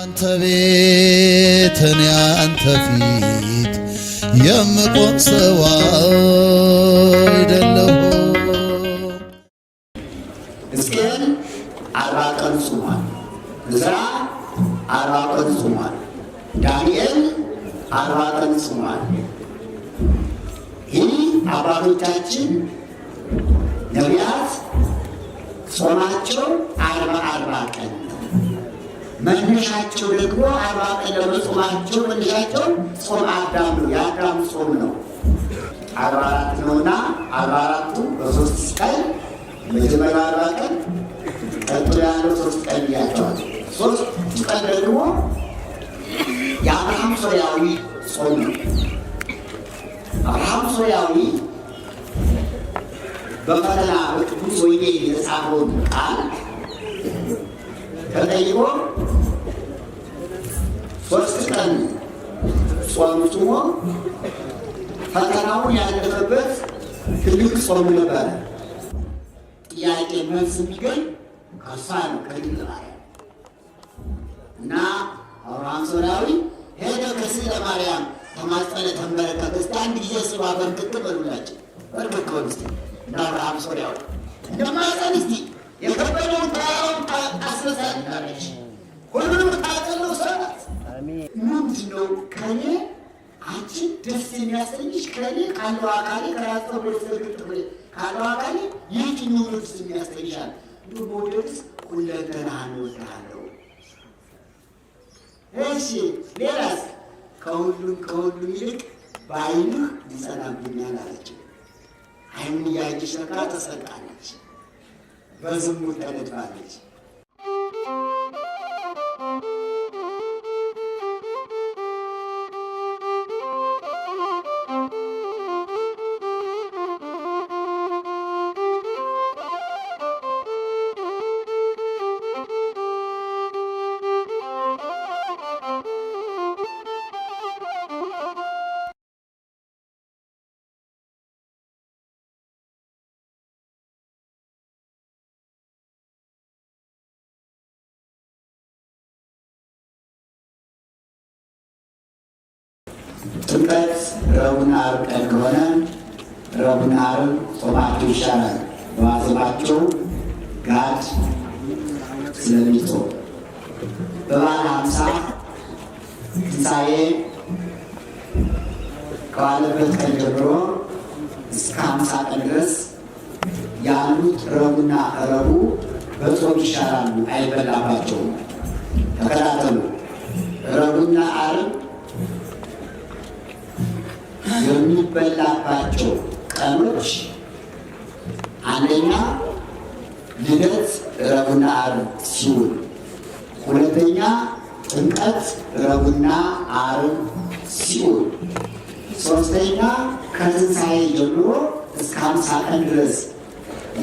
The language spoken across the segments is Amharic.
አንተ ቤት እኔ አንተ ፊት የምቆም ሰው አይደለሁ። ሕዝቅኤል 40 ቀን ጾሟል። ዕዝራ 40 ቀን ጾሟል። ዳንኤል 40 ቀን ጾሟል። ይህ አባቶቻችን ነቢያት ጾማቸው 40 ቀን ነው። መነሻቸው ደግሞ 40 ቀን ለመጾማቸው መነሻቸው ጾም አዳም ነው። የአዳም ጾም ነው 44 ነውና 44ቱ በ3 ቀን መጀመሪያ 40 ቀን ቀጥሎ ያለው 3 ቀን ያቸዋል። 3 ቀን ደግሞ የአብርሃም ሶርያዊ ጾም ነው። አብርሃም ሶርያዊ በፈተና በቅዱስ ወንጌል የተጻፈውን ቃል ተጠይቆ 3 ቀን ጾም ጾሞ ፈተናውን ያለፈበት ትልቅ ጾም ነበረ። ጥያቄ መልስ የሚገኝ ከእሷ ነው ከድንግል ማርያም እና አብርሃም ሶርያዊ ሄደ ከስዕለ ማርያም ተማጸነ፣ ተንበረከከ። እስቲ አንድ ጊዜ ስባ በርክክ በሉላቸው በርክክ በሉ እስቲ እንደ አብርሃም ሶርያዊ እንደማጸን እስቲ የከበደውን ተራራውን አስረሳል አለች። ሁሉንም ታቀለው ሰራት ምንድን ነው ከኔ አንቺን ደስ የሚያሰኝሽ ከኔ ካለው አካሌ ከራስጠው በስተግጥ ካለው አካሌ የትኛው ነው ደስ የሚያሰኝሻል? እንዲሁ መውደድስ ሁለንተናህን እወድሃለሁ። እሺ ሌላስ? ከሁሉም ይልቅ በዓይንህ ይጸናብኛል አለችው። ዓይኑን እያየች ነቃ ተሰቃለች፣ በዝሙት ተነድፋለች። ጥምቀት ረቡዕና ዓርብ ቀን ከሆነ ረቡዕና ዓርብ ጾማቸው ይሻላል። በዋዜማቸው ጋድ ስለሚጾም በበዓለ ሃምሳ ትንሣኤ ከዋለበት ቀን ጀምሮ እስከ 50 ቀን ድረስ ያሉት ረቡዕና ረቡዕ በጾም ይሻላሉ፣ አይበላባቸውም። ተከታተሉ። ረቡዕና ዓርብ የሚበላባቸው ቀኖች አንደኛ ልደት ረቡዕና ዓርብ ሲውል፣ ሁለተኛ ጥምቀት ረቡዕና ዓርብ ሲውል፣ ሶስተኛ ከትንሣኤ ጀምሮ እስከ 50 ቀን ድረስ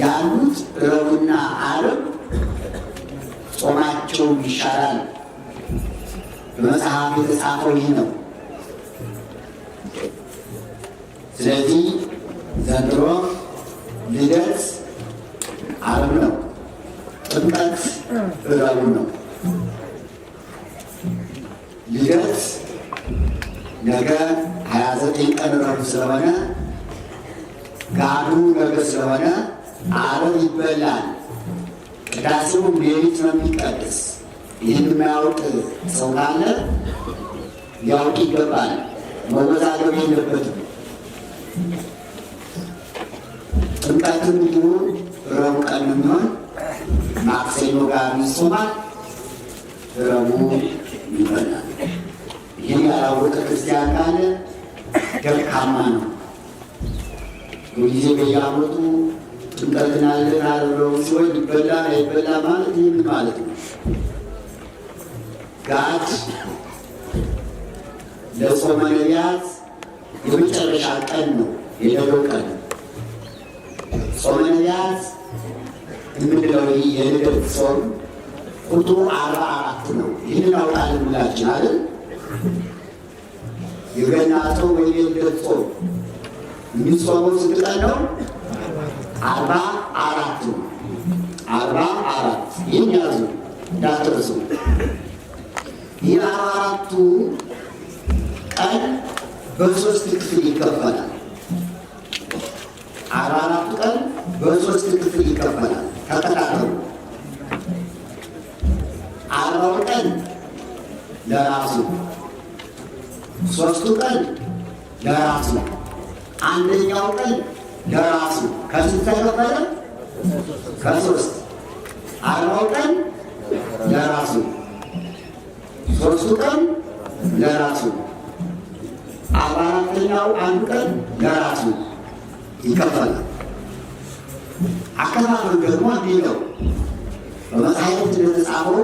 ያሉት ረቡዕና ዓርብ ጾማቸው ይሻላል። በመጽሐፍ የተጻፈው ይህ ነው። ስለዚህ ዘንድሮ ልደት ዓርብ ነው፣ ጥምቀት ረቡዕ ነው። ልደት ነገ 29 ቀን ረቡዕ ስለሆነ ጋዱ ነገ ስለሆነ ዓርብ ይበላል። ቅዳሴውም ሌሊት ነው የሚቀድስ። ይህን የማያውቅ ሰው ካለ ሊያውቅ ይገባል። መወዛገብ የለበትም። ጥምቀትም እንዲሁ ረቡዕ ቀን የሚሆን ማክሰኞ ጋር ይጾማል፣ ረቡዕ ይበላል። ይህን ያላወቀ ክርስቲያን ካለ ደካማ ነው። ጊዜ በየዓመቱ ጥምቀትን አለን አለው ሲሆን ይበላ አይበላ ማለት ይህን ማለት ነው። ጋድ ለጾመ ነቢያት የመጨረሻ ቀን ነው፣ የነገው ቀን ነው። ጾመ ነቢያት የምንለው የልደት ጾም ቁጥሩ 44 ነው። ይህንን አውቃለን ሁላችን አይደል? የገና ጾም ወይም የልደት ጾም የሚጾመው ስንት ቀን ነው? 44 ነው። 44 ይህን ያዙ እንዳትረሱ። የ44ቱ ቀን በ3 ክፍል ይከፈላል። 44ቱ ቀን በ3 ክፍል ይከፈላል። ተከታተሉ። 40ው ቀን ለራሱ፣ 3ቱ ቀን ለራሱ፣ አንደኛው ቀን ለራሱ። ከስንት ተከፈለ? ከ3። 40ው ቀን ለራሱ፣ 3ቱ ቀን ለራሱ፣ 44ኛው አንዱ ቀን ለራሱ ይከፈላል። አከፋፈሉ ደግሞ እንዲህ ነው። በመጽሐፍት እንደተጻፈው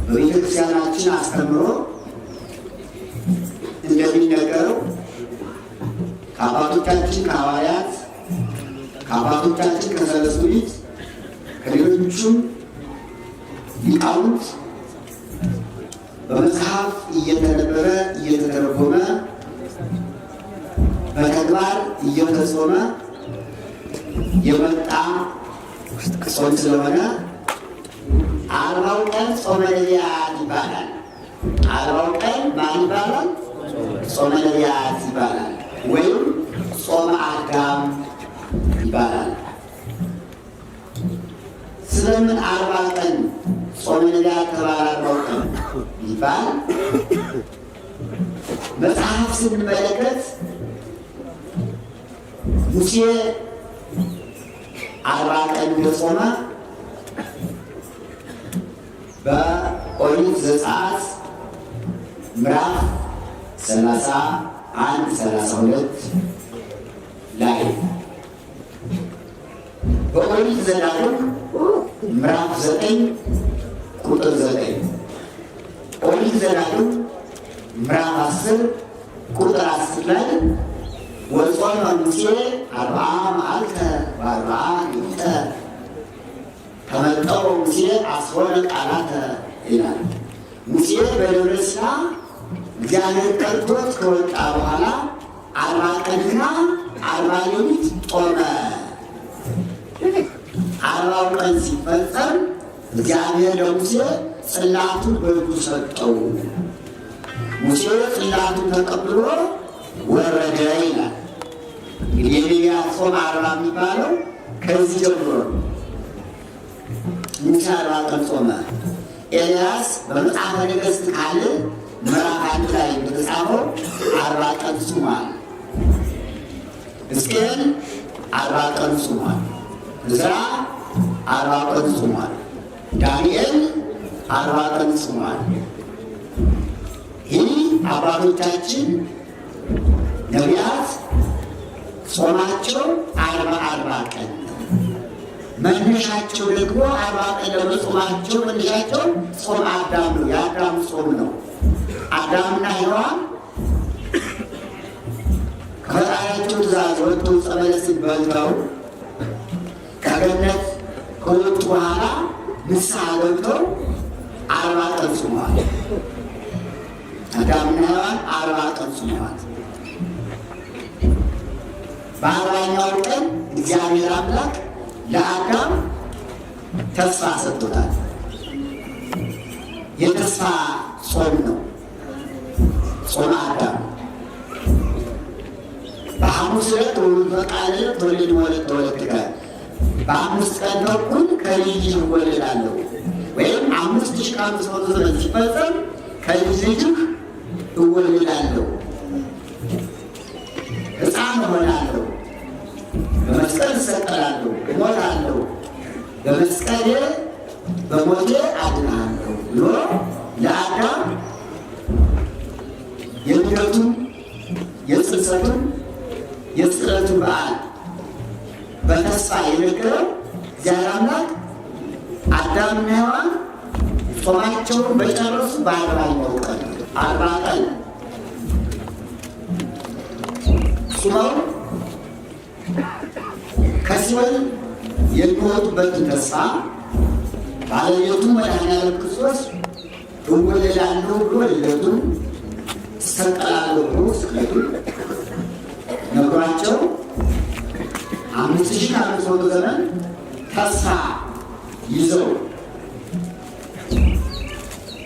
በቤተክርስቲያናችን አስተምሮ እንደሚነገረው ከአባቶቻችን ከሐዋርያት፣ ከአባቶቻችን ከሰለስቱ ምዕት፣ ከሌሎቹም ሊቃውንት በመጽሐፍ እየተነበረ እየተተረጎመ በተግባር እየተጾመ የመጣ ጾም ስለሆነ 40ው ቀን ጾመ ነቢያት ይባላል። 40ው ቀን ማን ይባላል? ጾመ ነቢያት ይባላል፣ ወይም ጾመ አዳም ይባላል። ስለምን 40 ቀን ጾመ ነቢያት ተባለ? 40ው ቀን ይባል መጽሐፍ ስንመለከት ሙሴ 40 ቀን እንደጾመ በኦሪት ዘጸአት ምዕራፍ 31-32 ላይ፣ በኦሪት ዘዳግም ምዕራፍ 9 ቁጥር 9፣ ኦሪት ዘዳግም ምዕራፍ 10 ቁጥር 10 ላይ ወጾመ ሙሴ 40 መዓልተ ወ40 ሌሊተ ተመጠው ሙሴ አስሮነ ቃላተ ይላል። ሙሴ በደብረ ሲና እግዚአብሔር ጠርቶት ከወጣ በኋላ 40 ቀንና 40 ሌሊት ጾመ። 40ው ቀን ሲፈጸም እግዚአብሔር ለሙሴ ጽላቱን በእጁ ሰጠው። ሙሴ ጽላቱን ተቀብሎ ወረደ ይላል። እንግዲህ የነቢያት ጾም 40 የሚባለው ከዚህ ጀምሮ ነው። ሙሴ 40 ቀን ጾመ። ኤልያስ በመጽሐፈ ነገሥት ካልዕ ምዕራፍ 1 ላይ እንደተጻፈው 40 ቀን ጾሟል። ሕዝቅኤል 40 ቀን ጾሟል። ዕዝራ 40 ቀን ጾሟል። ዳንኤል 40 ቀን ጾሟል። ይህ አባቶቻችን ነቢያት ጾማቸው 40 ቀን ነው። መነሻቸው ደግሞ 40 ቀን ለመጾማቸው መነሻቸው ጾም አዳም ነው። የአዳም ጾም ነው። አዳምና ሔዋን ከፈጣሪያቸው ትእዛዝ ወጥተው ዕፀ በለስን በልተው ከገነት ከወጡ በኋላ ንስሐ ገብተው 40 ቀን ጾመዋል። አዳምና ሔዋን 40 ቀን ጾመዋል። በ40ኛው ቀን እግዚአብሔር አምላክ ለአዳም ተስፋ ሰጥቶታል። የተስፋ ጾም ነው ጾመ አዳም። በሐሙስ ዕለት ወልድ በቃል ተወልድ ወለድ ተወለድከ፣ በ5 ቀን ተኩል ከልጅ እወለዳለሁ፣ ወይም 5500 ዘመን ሲፈጸም ከልጅ ልጅህ እወለዳለሁ፣ ሕፃን እሆናለሁ፣ በመስቀል እሰቀላለሁ፣ እሞታለሁ፣ በመስቀሌ በሞቴ አድናለሁ ብሎ ለአዳም የልደቱን የጽንሰቱን የስቅለቱን በዓል በተስፋ የነገረው እግዚአብሔር አምላክ አዳምና ሔዋን ጾማቸውን በጨረሱ በ40ኛው ቀን 40 ቀን ጾመው ከሲኦል የሚወጡበትን ተስፋ ባለቤቱ መድኃኒዓለም ክርስቶስ እወለዳለሁ ብሎ ልደቱን፣ እሰቀላለሁ ብሎ ስቅለቱን ነግሯቸው 5500 ዘመን ተስፋ ይዘው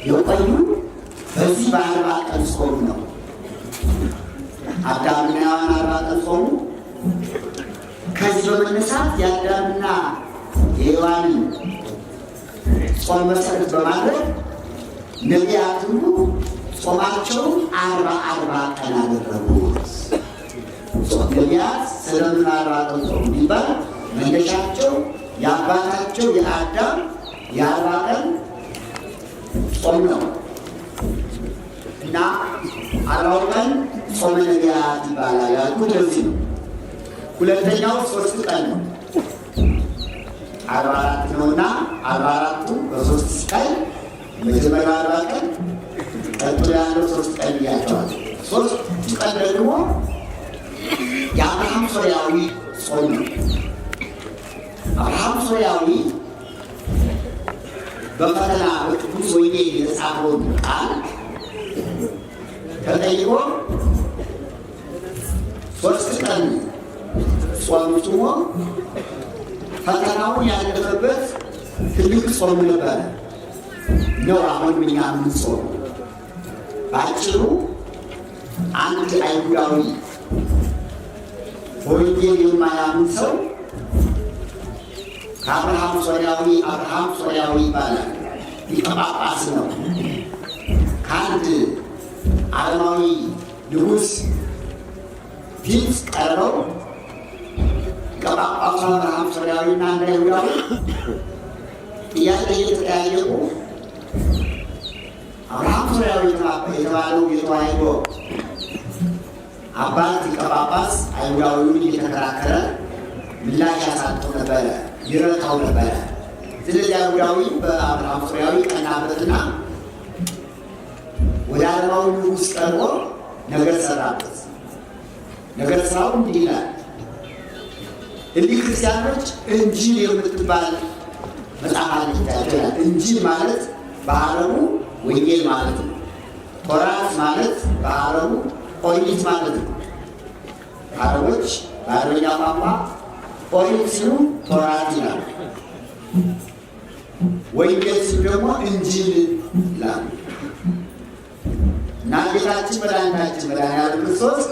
የቆዩ በዚህ በ40 ቀን ጾም ነው። አዳምና ሔዋን 40 ቀን ጾሙ። ከዚህ በመነሳት የአዳምና የሔዋንን ጾም መሰረት በማድረግ ነቢያት ሁሉ ጾማቸውን 40 ቀን አደረጉ። ነቢያት ስለምን 40 ቀን ጾሙ ቢባል መነሻቸው የአባታቸው የአዳም የ40 ቀን ጾም ነው እና 40 ቀን ጾመ ነቢያት ይባላል ያልኩት ለዚህ ነው። ሁለተኛው 3 ቀን ነው። 44 ነውና 44ቱ በ3 ቀን መጀመሪያ 40 ቀን ቀጥሎ ያለው 3 ቀን ያቸዋል። 3 ቀን ደግሞ የአብርሃም ሶርያዊ ጾም ነው። አብርሃም ሶርያዊ በፈተና በቅዱስ ወንጌል የተጻፈውን ቃል ተጠይቆ 3 ቀን ጾም ጾሞ ፈተናውን ያለፈበት ትልቅ ጾም ነበረ ነው። አሁን እኛ የምንጾም በአጭሩ አንድ አይሁዳዊ በወንጌል የማያምን ሰው ከአብርሃም ሶርያዊ ይባላል። ሊቀ ጳጳስ ነው። ከአንድ ዓለማዊ ንጉሥ ፊት ቀርበው ሊቀ ጳጳሱ አብርሃም ሶርያዊና አንድ አይሁዳዊ ጥያቄ እየተጠያየቁ አብርሃም ሶርያዊ የተባለው የተዋሕዶ አባት ሊቀ ጳጳስ አይሁዳዊውን እየተከራከረ ምላሽ ያሳጠው ነበረ፣ ይረታው ነበረ። ስለዚህ አይሁዳዊ በአብርሃም ሶርያዊ ቀናበትና ወደ ዓለማዊ ንጉሥ ቀርቦ ነገር ሰራበት። ነገር ስራው እንዲህ ይላል። እሊህ ክርስቲያኖች እንጂል የምትባል መጽሐፍ አለቻቸው ይላል። እንጂል ማለት በአረቡ ወንጌል ማለት ነው። ቶራት ማለት በአረቡ ኦሪት ማለት ነው። አረቦች በአረብኛ ቋንቋ ኦሪት ሲሉ ቶራት ይላሉ። ወንጌል ሲሉ ደግሞ እንጂል ይላሉ። እና ጌታችን መድኃኒታችን መድኃኒዓለም ክርስቶስ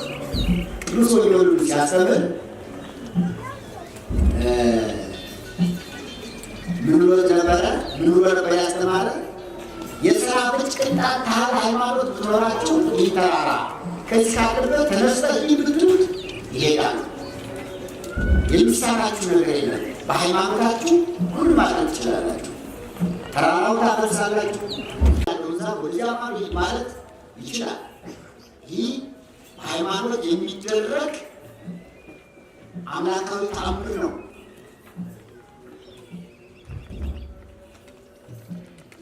ቅዱስ ወንጌሉን ሲያስተምር ምን ብሎ ነበረ? ምን ብሎ ነበር ያስተማረ? የሰናፍጭ ቅንጣት ታህል ሃይማኖት ብትኖራችሁ ይህ ተራራ ከዚህ ካለበት ተነስተህ ሂድ ብትሉት ይሄዳል። የሚሳናችሁ ነገር የለም። በሃይማኖታችሁ ሁሉ ማድረግ ትችላላችሁ። ተራራው ታፈርሳላችሁ፣ ወዲያ ማለት ይችላል። ይህ በሃይማኖት የሚደረግ አምላካዊ ተአምር ነው።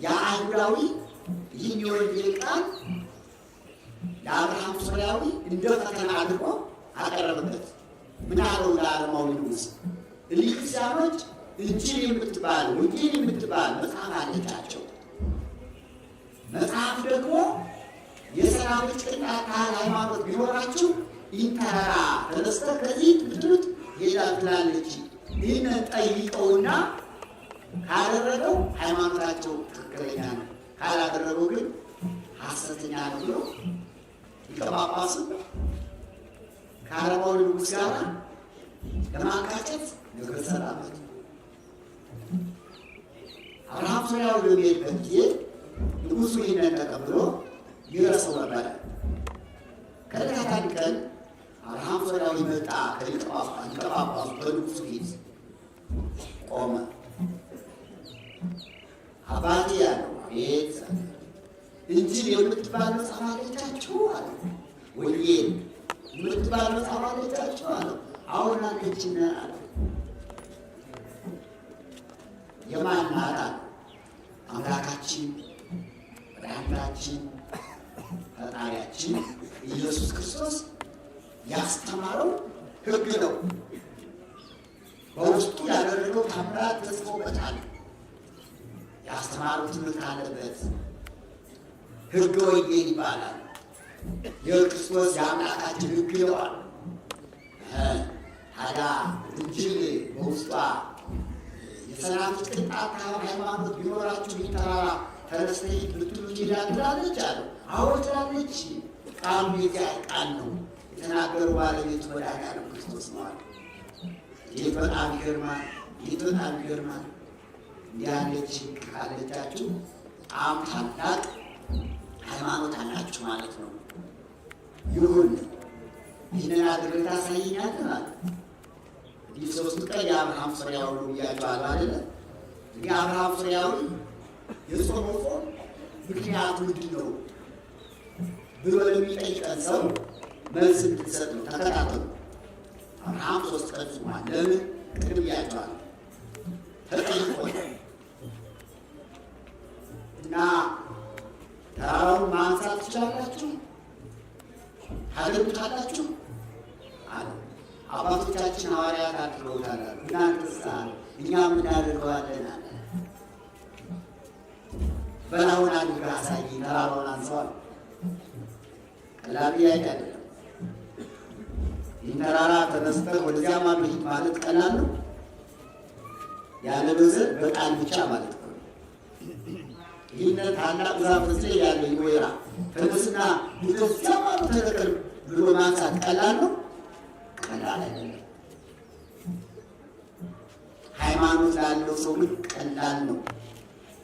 የአይሁዳዊ ይህን የወንጌል ቃል ለአብርሃም ሶርያዊ እንደ ፈተና አድርጎ አቀረበበት። ምን አለው ለዓለማዊ ንጉሥ? እሊህ ክርስቲያኖች እንጂል የምትባል ወንጌል የምትባል መጽሐፍ አለቻቸው። መጽሐፍ ደግሞ የሰናፍጭ ቅንጣት ታህል ሃይማኖት ቢኖራችሁ ይህን ተራራ ተነስተህ ከዚህ ብትሉት ይሄዳል ትላለች። ይህንን ጠይቀውና ካደረገው ሃይማኖታቸው ትክክለኛ ነው፣ ካላደረገው ግን ሐሰተኛ ነው ብሎ ሊቀ ጳጳሱ ከዓለማዊ ንጉሥ ጋር ለማጋጨት ነገር ሰራበት። አብርሃም ሶርያዊ በሚሄድበት ጊዜ ንጉሡ ይህንን ተቀብሎ ይረሰው ነበረ። ከዕለታት አንድ ቀን አብርሃም ሶርያዊ መጣ። ከሊቀ ጳጳሱ በንጉሡ ፊት ቆመ። አባቴ ያለው ቤት እንጂል የምትባል መጽሐፍ አለቻችሁ አለ። ወንጌል የምትባል መጽሐፍ አለቻችሁ አለ። አሁን አለችን አለ። የማን ናት አለ። አምላካችን መድኃኒታችን ፈጣሪያችን ኢየሱስ ክርስቶስ ያስተማረው ሕግ ነው። በውስጡ ያደረገው ታምራት ተጽፎበታል። ያስተማሩት ትምህርት አለበት። ሕገ ወንጌል ይባላል። የክርስቶስ የአምላካችን ሕግ ይለዋል። ታዲያ እንጂል በውስጧ የሰናፍጭ ቅንጣት ታህል ሃይማኖት ቢኖራችሁ ይህ ተራራ ተነስተህ ብትሉ ትላለች አለው። አዎ ትላለች። ቃሉ የዚያ ቃል ነው። የተናገሩ ባለቤቱ መድኃኒዓለም ክርስቶስ ነው አለ። ይህ በጣም ይገርማል። ይህ በጣም ይገርማል። እንዲህ ያለች ካለቻችሁ በጣም ታላቅ ሃይማኖት አላችሁ ማለት ነው። ይሁን ይህንን አድርገህ ታሳየኛለህ ማለት እንዲህ 3 ቀን የአብርሃም ሶርያዊ ነው ብያችኋለሁ አይደለ? እንግዲህ አብርሃም ሶርያዊ የጾመው ጾም ምክንያቱ ምንድን ነው ብሎ ለሚጠይቀን ሰው መልስ እንድትሰጥ ነው። ተከታተሉ። አብርሃም 3 ቀን ጾሟል። ለምን? ቅድም ብያችኋለሁ። ተጠይቆ እና ተራራውን ማንሳት ትችላላችሁ ታደርጉታላችሁ አለ። አባቶቻችን ሐዋርያት አድርገውታል። እናንተሳ? እኛም እናደርገዋለን አለ። በላውን አድርገህ አሳየኝ፣ ተራራውን አንሳዋል። ቀላል ጥያቄ አይደለም። ይህን ተራራ ተነስተህ ወደዚያ ማዶ ሂድ ማለት ቀላል ነው? ያለ በዘር በቃል ብቻ ማለት ነው። ይህንን ታላቅ ዛፍ እዚህ ያለ ወይራ ተነስና ወደዚያ ማዶ ተተከል ብሎ ማንሳት ቀላል ነው? ቀላል አይደለም። ሃይማኖት ላለው ሰው ግን ቀላል ነው።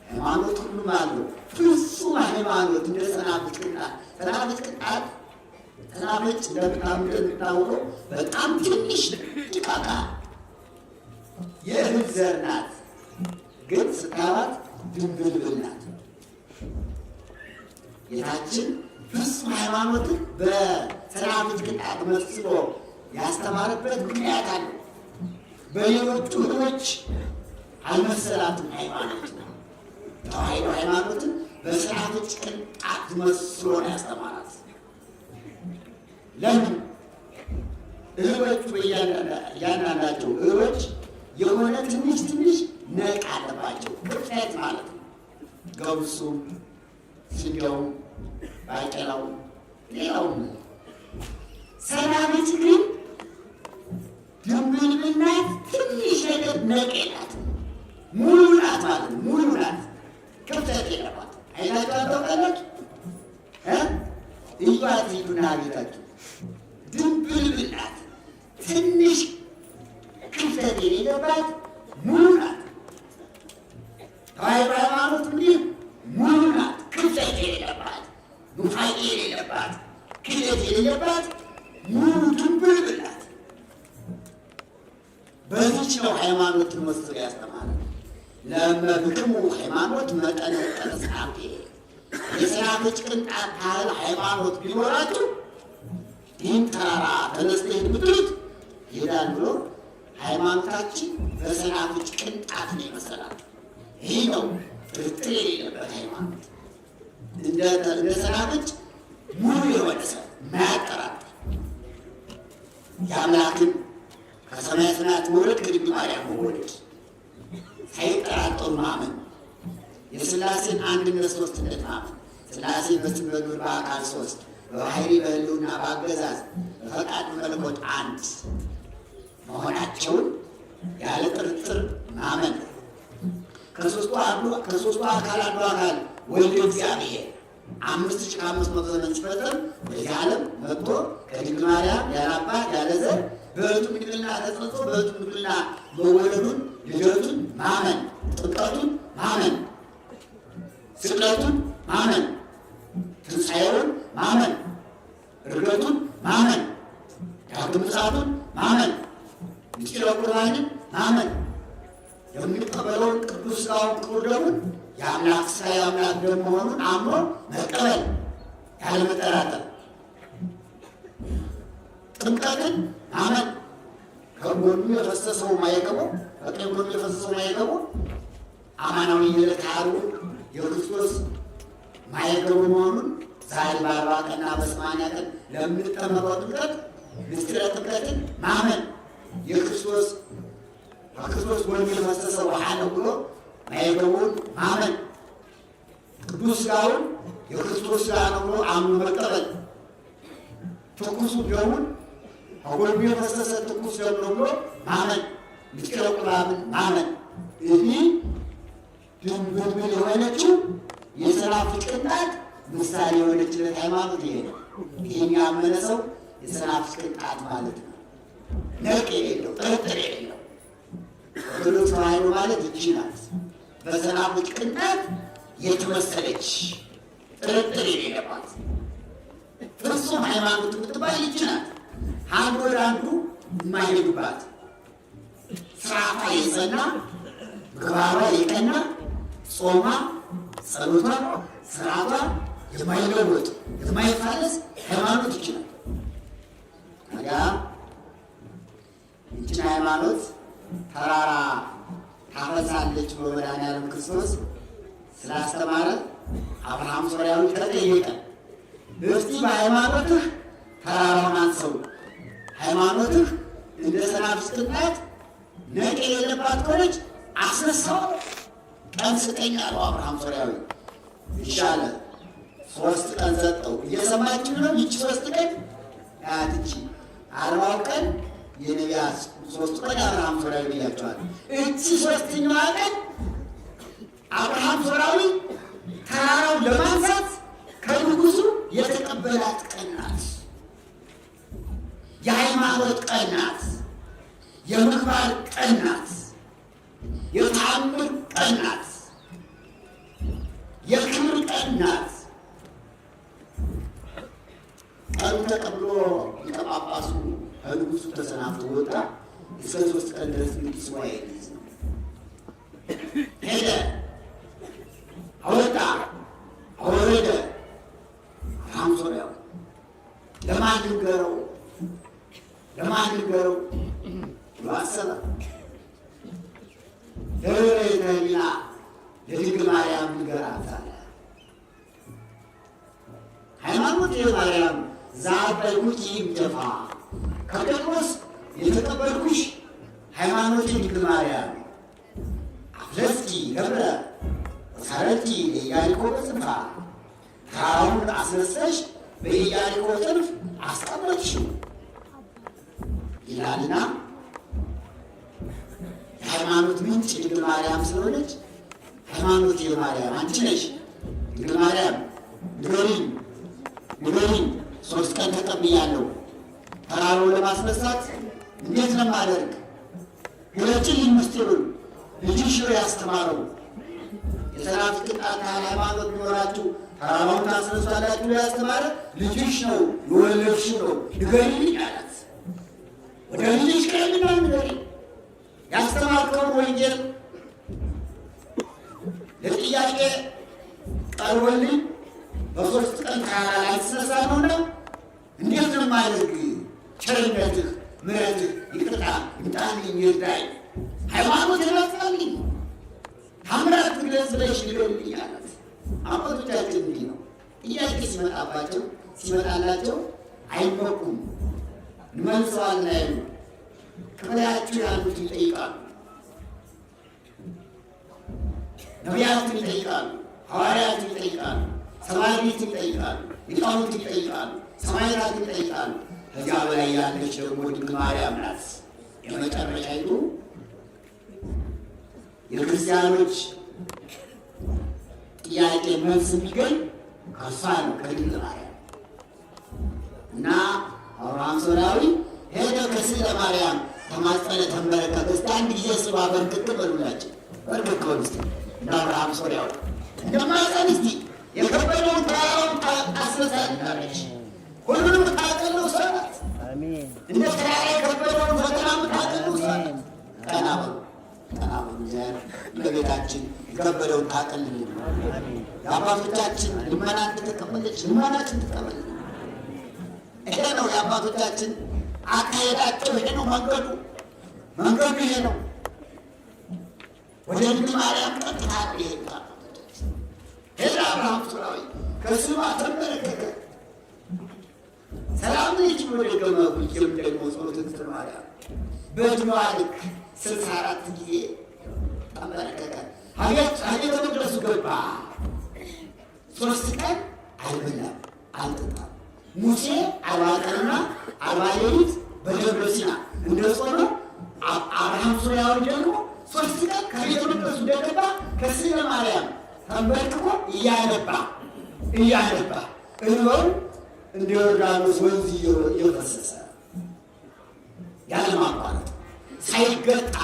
ሃይማኖት ሁሉም አለው። ፍጹም ሃይማኖት እንደ ሰናፍጭ ቅንጣት። ሰናፍጭ ቅንጣት ሰናፍጭ እንደምታውቀው በጣም ትንሽ ድቃቃ የእህል ዘር ናት፣ ግን ስታባት ድንብልብል ናት። ጌታችን ፍጹም ሃይማኖትን በሰናፍጭ ቅንጣት መስሎ ያስተማረበት ምክንያት አለ። በሌሎቹ እህሎች አልመሰላትም ሃይማኖት ነው። ተዋሕዶ ሃይማኖትን በሰናፍጭ ቅንጣት መስሎ ነው ያስተማራት። ለምን? እህሎቹ እያንዳንዳቸው እህሎች የሆነ ትንሽ ነቅ አለባቸው። ክፍተት ማለት ነው። ገብሱም፣ ስንዴውም፣ ባቄላው፣ ሌላውም። ሰናፍጭ ግን ድንብልብል ናት። ትንሽ ነገር ነቅ የላት። ሙሉ ናት ማለት ነው። ሙሉ ናት። ክፍተት የለባት። አይታችሁ አታውቃላችሁ? እዩዋት፣ ሂዱና ቤታችሁ። ድንብልብል ናት። ትንሽ ክፍተት የሌለባት ሙሉ ናት። ተዋሕዶ ሃይማኖት እንዲህ ሙሉ ናት። ክፍተት የሌለባት፣ ኑፋቄ የሌለባት፣ ክህደት የሌለባት ሙሉ ድንብልብል ናት። በዚች ነው ሃይማኖትን መስሎ ያስተማረ። ለመብክሙ ሃይማኖት መጠነ ሰናፍጭ። የሰናፍጭ ቅንጣት ያህል ሃይማኖት ቢኖራችሁ ይህን ተራራ ተነስተህ ብትሉት ይሄዳል ብሎ ሃይማኖታችን በሰናፍጭ ቅንጣት ነው የመሰላት። ይህ ነው ጥርጥር የሌለበት ሃይማኖት። እንደ ሰናፍጭ ሙሉ የሆነ ሰው የማያጠራጥር የአምላክን ከሰማየ ሰማያት መውረድ ከድንግል ማርያም መወለድ ሳይጠራጠሩ ማመን፣ የሥላሴን አንድነት ሦስትነት ማመን፣ ሥላሴ በስም በግብር በአካል 3 በባሕሪ በሕልውና በአገዛዝ በፈቃድ በመለኮት አንድ መሆናቸውን ያለ ጥርጥር ማመን፣ ከሦስቱ አካል አንዱ አካል ወልደ እግዚአብሔር 5500 ዘመን ሲፈጸም በዚህ ዓለም መጥቶ ከድንግል ማርያም ያለ አባት ያለ ዘር በሕቱም ድንግልና ተጸንሶ በሕቱም ድንግልና መወለዱን ልደቱን ማመን፣ ጥምቀቱን ማመን፣ ስቅለቱን ማመን፣ ትንሣኤውን ማመን፣ ዕርገቱን ማመን፣ ዳግም ምጽአቱን ማመን፣ ምስጢረ ቁርባንን ማመን፣ የምንቀበለውን ቅዱስ ሥጋውን ክቡር ደሙን የአምላክ ሥጋ የአምላክ ደም መሆኑን አምኖ መቀበል ያለመጠራጠር፣ ጥምቀትን ማመን፣ ከጎኑ የፈሰሰው ማየገቦ በቀኝ ጎኑ የፈሰሰው ማየገቦ አማናዊ የዕለተ ዓርብ የክርስቶስ ማየገቦ መሆኑን ዛሬ በ40 ቀንና በ80 ቀን ለምንጠመቀው ጥምቀት ምስጢረ ጥምቀትን ማመን፣ የክርስቶስ በክርስቶስ ጎኑ የፈሰሰው ውሃ ነው ብሎ ማየገቦውን ማመን፣ ቅዱስ ሥጋውን የክርስቶስ ሥጋ ነው ብሎ አምኖ መቀበል፣ ትኩሱ ደሙን ከጎኑ የፈሰሰ ትኩስ ደም ነው ብሎ ማመን፣ ምስጢረ ቁርባንን ማመን። ይህ ድንብልብል የሆነችው የሰናፍጭ ቅንጣት ምሳሌ የሆነችለት ሃይማኖት ይሄ ነው። ይህን ያመነ ሰው የሰናፍጭ ቅንጣት ማለት ነው። ነቅ የሌለው ጥርጥር የሌለው ኦርቶዶክስ ተዋሕዶ ማለት ይቺ ናት። በሰናፍጭ ቅንጣት የተመሰለች ጥርጥር የሌለባት ፍጹም ሃይማኖት የምትባል ይቺ ናት። አንዱ ወደ አንዱ የማይሄዱባት ስርዓቷ የጸና ምግባሯ የቀና ጾማ ጸሎቷ ስርዓቷ የማይለወጥ የማይፋለስ ሃይማኖት ይችላል። ታዲያ ይችን ሃይማኖት ተራራ ታፈሳለች ብሎ መድኃኒዓለም ክርስቶስ ስላስተማረ አብርሃም ሶርያዊ ተጠየቀ። እስቲ በሃይማኖትህ ተራራውን አንሰው፣ ሃይማኖትህ እንደ ሰናፍጭ ቅንጣት ነቅ የሌለባት ከሆነች አስነሳው፣ ቀን ስጠኝ አለው አብርሃም ሶርያዊ። ይሻለ 3 ቀን ሰጠው። እየሰማችሁ ነው? ይቺ 3 ቀን ያትቺ 40 ቀን የነቢያት 3 ቀን አብርሃም ሶርያዊ ብያቸዋል። እቺ 3ኛዋ ቀን አብርሃም ሶርያዊ ተራራውን ለማንሳት ከንጉሱ የተቀበላት ቀን ናት። የሃይማኖት ቀን ናት። የምግባር ቀን ናት። የተአምር ቀን ናት። የክብር ቀን ናት። ቀኑ ተቀብሎ ሊቀ ጳጳሱ ከንጉሱ ተሰናብቶ ወጣ። እስከ 3 ቀን ድረስ እንግዲህ ስዋይ ነው። ሄደ፣ አወጣ፣ አወረደ። አብርሃም ሶርያዊ ለማን ንገረው ብሎ አሰበ። ለሕሊና ለድንግል ማርያም ንገራት አለ። ሃይማኖት የማርያም ዛበልኩት ይምጀፋ ከጴጥሮስ የተቀበልኩሽ ሃይማኖት ድንግል ማርያም አፍለስቲ ገብረ ሳረቲ ለኢያሪኮ በጽንፋ ተራራውን አስነስተሽ በኢያሪኮ ጽንፍ አስቀመጥሽው ይላልና የሃይማኖት ምንጭ ድንግል ማርያም ስለሆነች ሃይማኖት የማርያም አንቺ ነሽ። ድንግል ማርያም ንገሪኝ 3 ቀን ተቀብያለሁ። ተራራውን ለማስነሳት እንዴት ነው የማደርግ? ግለጪልኝ ምስጢሩን። ልጅሽ ነው ያስተማረው። የሰናፍጭ ቅንጣት ሃይማኖት ቢኖራችሁ ተራራውን ታስነሳላችሁ ያስተማረ ልጅሽ ነው የወለድሽው ነው። ንገሪልኝ አላት። ወደ ልጅሽ ቀርብና ንገሪኝ። ያስተማርከውን ወንጌል ለጥያቄ ቀርቦልኝ በ3 ቀን ተራራ ላይ ተነሳ ነውና እንዴት ነው የማደርግ? ቸርነትህ፣ ምሕረትህ፣ ይቅርታ ይምጣልኝ፣ ይርዳኝ፣ ሃይማኖት ይላፋልኝ፣ ታምራት ግለጽ ብለሽ ንገሪልኝ አላት። አባቶቻችን እንዲህ ነው። ጥያቄ ሲመጣላቸው አይመኩም፣ እንመልሰዋለን አይሉ። ከበላያችሁ ያሉት ይጠይቃሉ፣ ነቢያትን ይጠይቃሉ፣ ሐዋርያትን ይጠይቃሉ፣ ሰማዕታትን ይጠይቃሉ፣ ሊቃውንትን ይጠይቃሉ፣ ሰማዕታትን ይጠይቃሉ። ከዚያ በላይ ያለች ደግሞ ድንግል ማርያም ናት። የመጨረሻይቱ የክርስቲያኖች ጥያቄ መልስ የሚገኝ ከእሷ ነው፣ ከድንግል ማርያም እና አብርሃም ሶርያዊ ሄደ ከስዕለ ማርያም ተማጸነ፣ ተንበረከከ። እስኪ አንድ ጊዜ ስባ በርክክ በሉላቸው፣ በርክክ በሉ እስኪ እንደ አብርሃም ሶርያዊ እንደማጸን እስኪ የከበደውን ተራራውን ታስነሳለች። ሁሉንም ታቀለው እሷ ናት። እንደ ተራራ የከበደውን ፈተና የምታቀለው እሷ ናት። ቀና በሉ ለቤታችን የከበደውን ታቀልልን። የአባቶቻችን ልመና እንደተቀበለች ልመናችን ትቀበል። ይሄ ነው የአባቶቻችን አካሄዳቸው። ይሄ ነው መንገዱ ይሄ ነው። ወደ ድንግል ማርያም ቀጥታ ይሄድ አባቶቻችን። ሄደ አብርሃም ሶርያዊ ከስማ ተንበረከከ። ሰላም ልጅ ብሎ ደገመ። ሁልጊዜም ደግሞ ጸሎትን ስለ ማርያም በዕድሜዋ ልክ 64 ጊዜ ተንበረከከ። ቤተ መቅደሱ ገባ። 3 ቀን አልበላም አልጠጣም። ሙሴ 40 ቀንና 40 ሌሊት በደብረ ሲና እንደጾመ አብርሃም ሶርያዊ ደግሞ 3 ቀን ከቤተ መቅደሱ እንደገባ ከስዕለ ማርያም ተንበርክኮ እያነባ እንባውን እንደ ዮርዳኖስ ወንዝ እየፈሰሰ ያለማቋረጥ ሳይገታ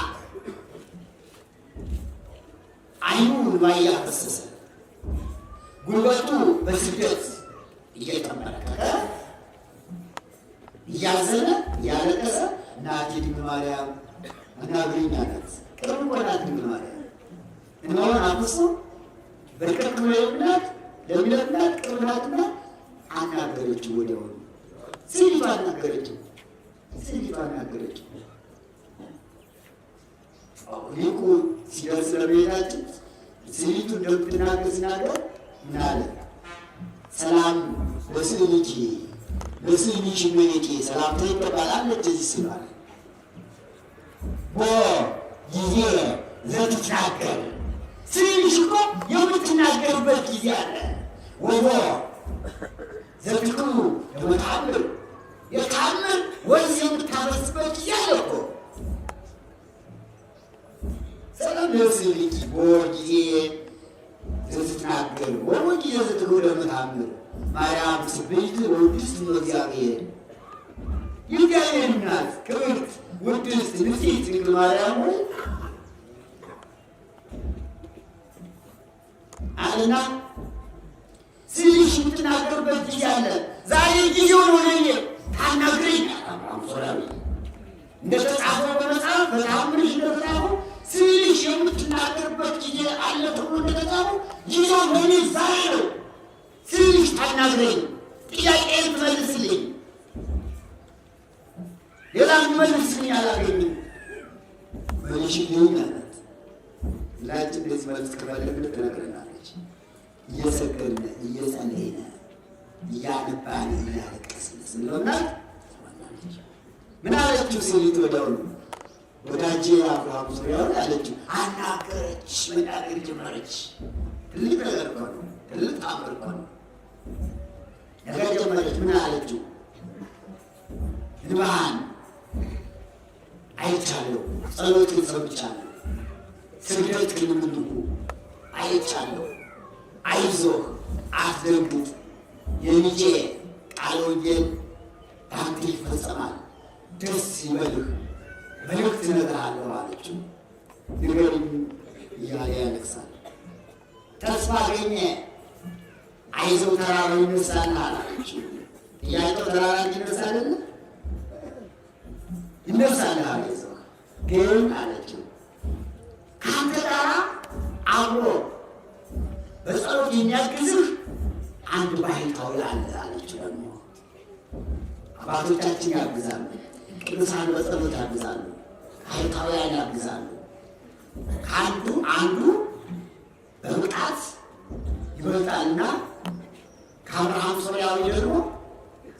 ዓይኑ እንባ እያፈሰሰ ጉልበቱ በስደት እየተመለከተ እያዘነ እያለቀሰ እናቴ ድንግል ማርያም አናግሪኝ አላት። ቅርብ እኮ ናት ድንግል ማርያም። እንባውን አፍሶ በቅርብ ለሚላት ቅርብ ናትና አናገረችው። ወዲያውኑ ስሊቷ አናገረችው። ሊቁ ሲደርስ ለቤታችን ስሊቱ እንደምትናገር ሲናገር ምን አለ? ሰላም ለስዕልኪ እመቤቴ ሰላምታ ይገባል እዚህ ሲባል ቦ ጊዜ ዘትትናገር ስዕልሽ እኮ የምትናገርበት ጊዜ አለ። ወቦ ዘትክሉ የምታምር የታምር ወንዝ የምታፈስበት ጊዜ አለ እኮ። ሰላም ለስዕልኪ ቦ ጊዜ ዘትትናገር ወቦ ጊዜ ዘትክሉ የምታምር ማርያም ስብዕት ወውድስት እግዚአብሔር የእግዚአብሔር እናት ክብርት ውድስት ንጽሕት ድንግል ማርያም ሆይ አለና ስልሽ የምትናገርበት ጊዜ አለ። ዛሬ ጊዜው ነው ለእኔ ታናግረኝ። ሶራዊ እንደተጻፈው በመጽሐፍ በተአምርሽ እንደተጻፈው ስልሽ የምትናገርበት ጊዜ አለ ተብሎ እንደተጻፈው ጊዜው ለእኔ ዛሬ ነው። ስልሽ ታናግረኝ፣ ጥያቄን ትመልስልኝ። ሌላ መልስልኝ አላገኝም። መልሽልኝ አላት። ሁላችን እንደዚህ መልስ ከፈለግን ትነግረናለች። እየሰገድን እየጸለይን እያነባን እያለቀስን ስለሆናት ትሆናለች። ምን አለችው ስሊት? ወዲያውኑ ወዳጄ አብርሃም ዙሪያውን አለችው። አናገረች፣ መናገር ጀመረች። ትልቅ ነገር እኮ ነው። ትልቅ ተአምር እኮ ነው። ነገር ጀመረች። ምን አለችው? እንባህን አይቻለሁ፣ ጸሎትን ሰምቻለሁ፣ ስግደትህን ምንኩ አይቻለሁ። አይዞህ አትደንግጥ፣ የልጄ ቃለ ወንጌል በአንተ ይፈጸማል፣ ደስ ይበልህ፣ መልእክት እነግርሃለሁ አለችው። ንገሪኝ እያለ ያለቅሳል። ተስፋ አገኘ። አይዞህ ተራራው ይነሳልሃል አለችው። ጥያቄው ተራራ እንዲነሳልህ ይነሳልሃል። አይዞህ ግን አለችው ከአንተ ጋር አብሮ በጸሎት የሚያግዝህ አንድ ባሕታዊ አለ አለችው። ደግሞ አባቶቻችን ያግዛሉ፣ ቅዱሳን በጸሎት ያግዛሉ፣ ባሕታውያን ያግዛሉ። አንዱ በብቃት ይበልጣልና ከአብርሃም ሶርያዊ ደግሞ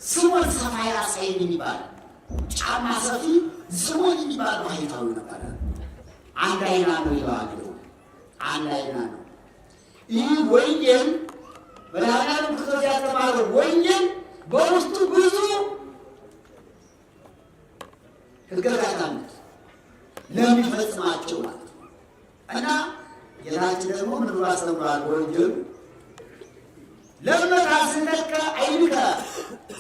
ስምዖን ሰፋያ ሳይል የሚባል ጫማ ሰፊ ስምዖን የሚባል ባሕታዊ ነበረ። አንድ አይና ነው ይለዋል። አንድ አይና ነው። ይህ ወንጌል መድኃኒዓለም ክርስቶስ ያስተማረው ወንጌል በውስጡ ብዙ ሕግጋት አሉት ለሚፈጽማቸው ማለት ነው። እና ጌታችን ደግሞ ምን ብሎ አስተምሯል? በወንጌሉ ለመታስነከ አይንከ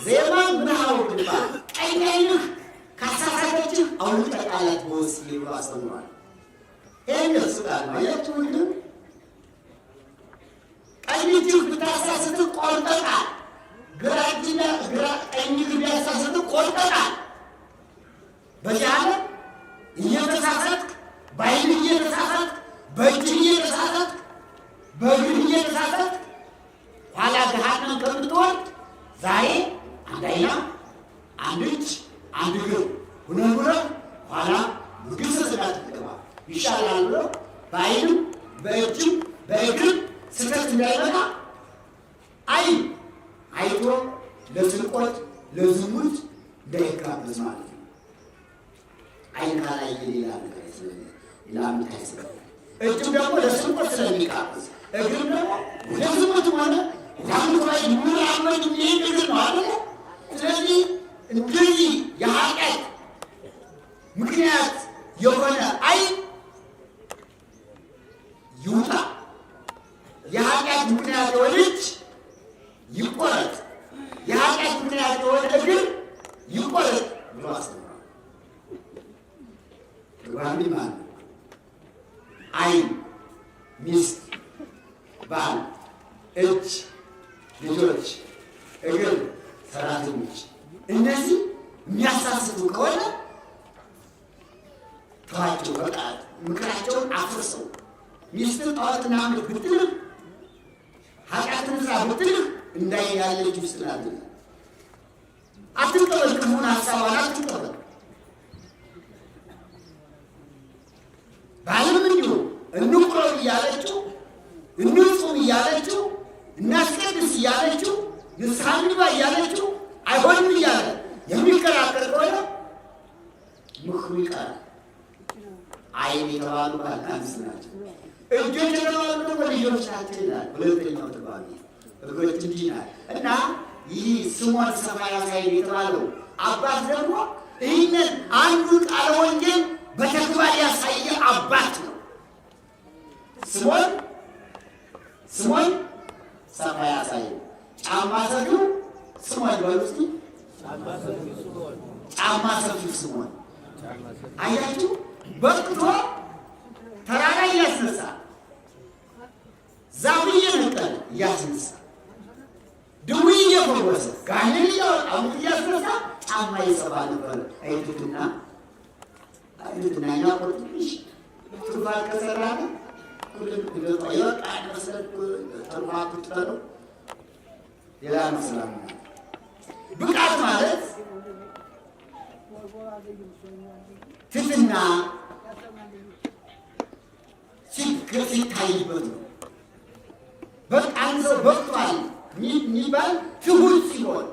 ዜማ ምንሃው ግባ ቀኝ ዓይንህ ካሳሳተችህ አውልቀህ ጣላት በወስፌ ብሎ አስተምሯል። ይህን እሱ ቃል ነው። አያችሁ ወንድም፣ ቀኝ እጅህ ብታሳስትህ ቆርጠህ ጣል፣ ቀኝ እግር ቢያሳስትህ ቆርጠህ ጣል። በዚህ ዓለም እየተሳሳትክ በዓይንህ እየተሳሳትክ በእጅህ እየተሳሳትክ በእግርህ እየተሳሳትክ ኋላ ገሃነም ከምትወርድ ዛሬ አንድ ዓይና አንድ እጅ አንድ እግር ሁነህ ኋላ መንግሥተ ሰማያት ትገባ ይሻላል ብሎ በዓይንም በእጅም በእግርም ስህተት እንዳይመጣ ዓይን አይቶ ለስርቆት ለዝሙት እንዳይጋበዝ ማለት ነው። ዓይን ካላየ ሌላ ነገር ላምታይ ስለ እጅም ደግሞ ለስርቆት ስለሚጋበዝ እግርም ደግሞ ለዝሙትም ሆነ ለአምልኮ ላይ የሚራመድ የሚሄድ እግር ነው አለ። ስለዚህ እንደዚህ የኃጢአት ምክንያት የሆነ ዓይን ይውጣ። ያ ልጆች፣ እግር፣ ሰራተኞች እነዚህ የሚያሳስቱ ከሆነ ተዋቸው። በቃ ምክራቸውን አፍርሰው ሚስትህ ጣዖትና አምልክ ብትልህ ኃጢአትን ስራ ብትልህ እንዳይ ያለች ውስጥ ናት። አትቀበል፣ ክፉን ሀሳቧን አትቀበል። ባልም እንዲሁ እንቁረብ እያለችው እንጹም እያለችው እናስቀድስ እያለችው ንስሐ እንግባ እያለችው አይሆንም እያለ የሚከራከር ከሆነ ምክሩ ይቀራል። ዓይን የተባሉ ባልና ሚስት ናቸው። እጆች የተባሉ ደግሞ ልጆች ናቸው ይላል ሁለተኛው ትርጓሜ። እግሮች እንዲህ ናት እና ይህ ስምዖን ሰማያዊ የተባለው አባት ደግሞ ይህንን አንዱን ቃለ ወንጌል በተግባር ያሳየ አባት ነው። ስምዖን ሰማያዊ ጫማ ሰፊው ስምዖን በሉት። ጫማ ሰፊው ስምዖን አያችሁ፣ በቅቶ ተራራ እያስነሳ ዛፍ እየነቀለ እያስነሳ ድዊ እየፈወሰ ጋኔን እያወጣ ሙት እያስነሳ ጫማ ይሰፋ ነበር። አይቱትና እኛ ቆርጥሽ ትሩፋት ከሰራን ሁሉም ይወጣ መሰረት ትሩፋት ትጠሩ ሌላ መስራት ብቃት ማለት ትትና ችግር ሲታይበት ነው። በቃ አንድ ሰው በቅቷል የሚባል ትሁት ሲሆን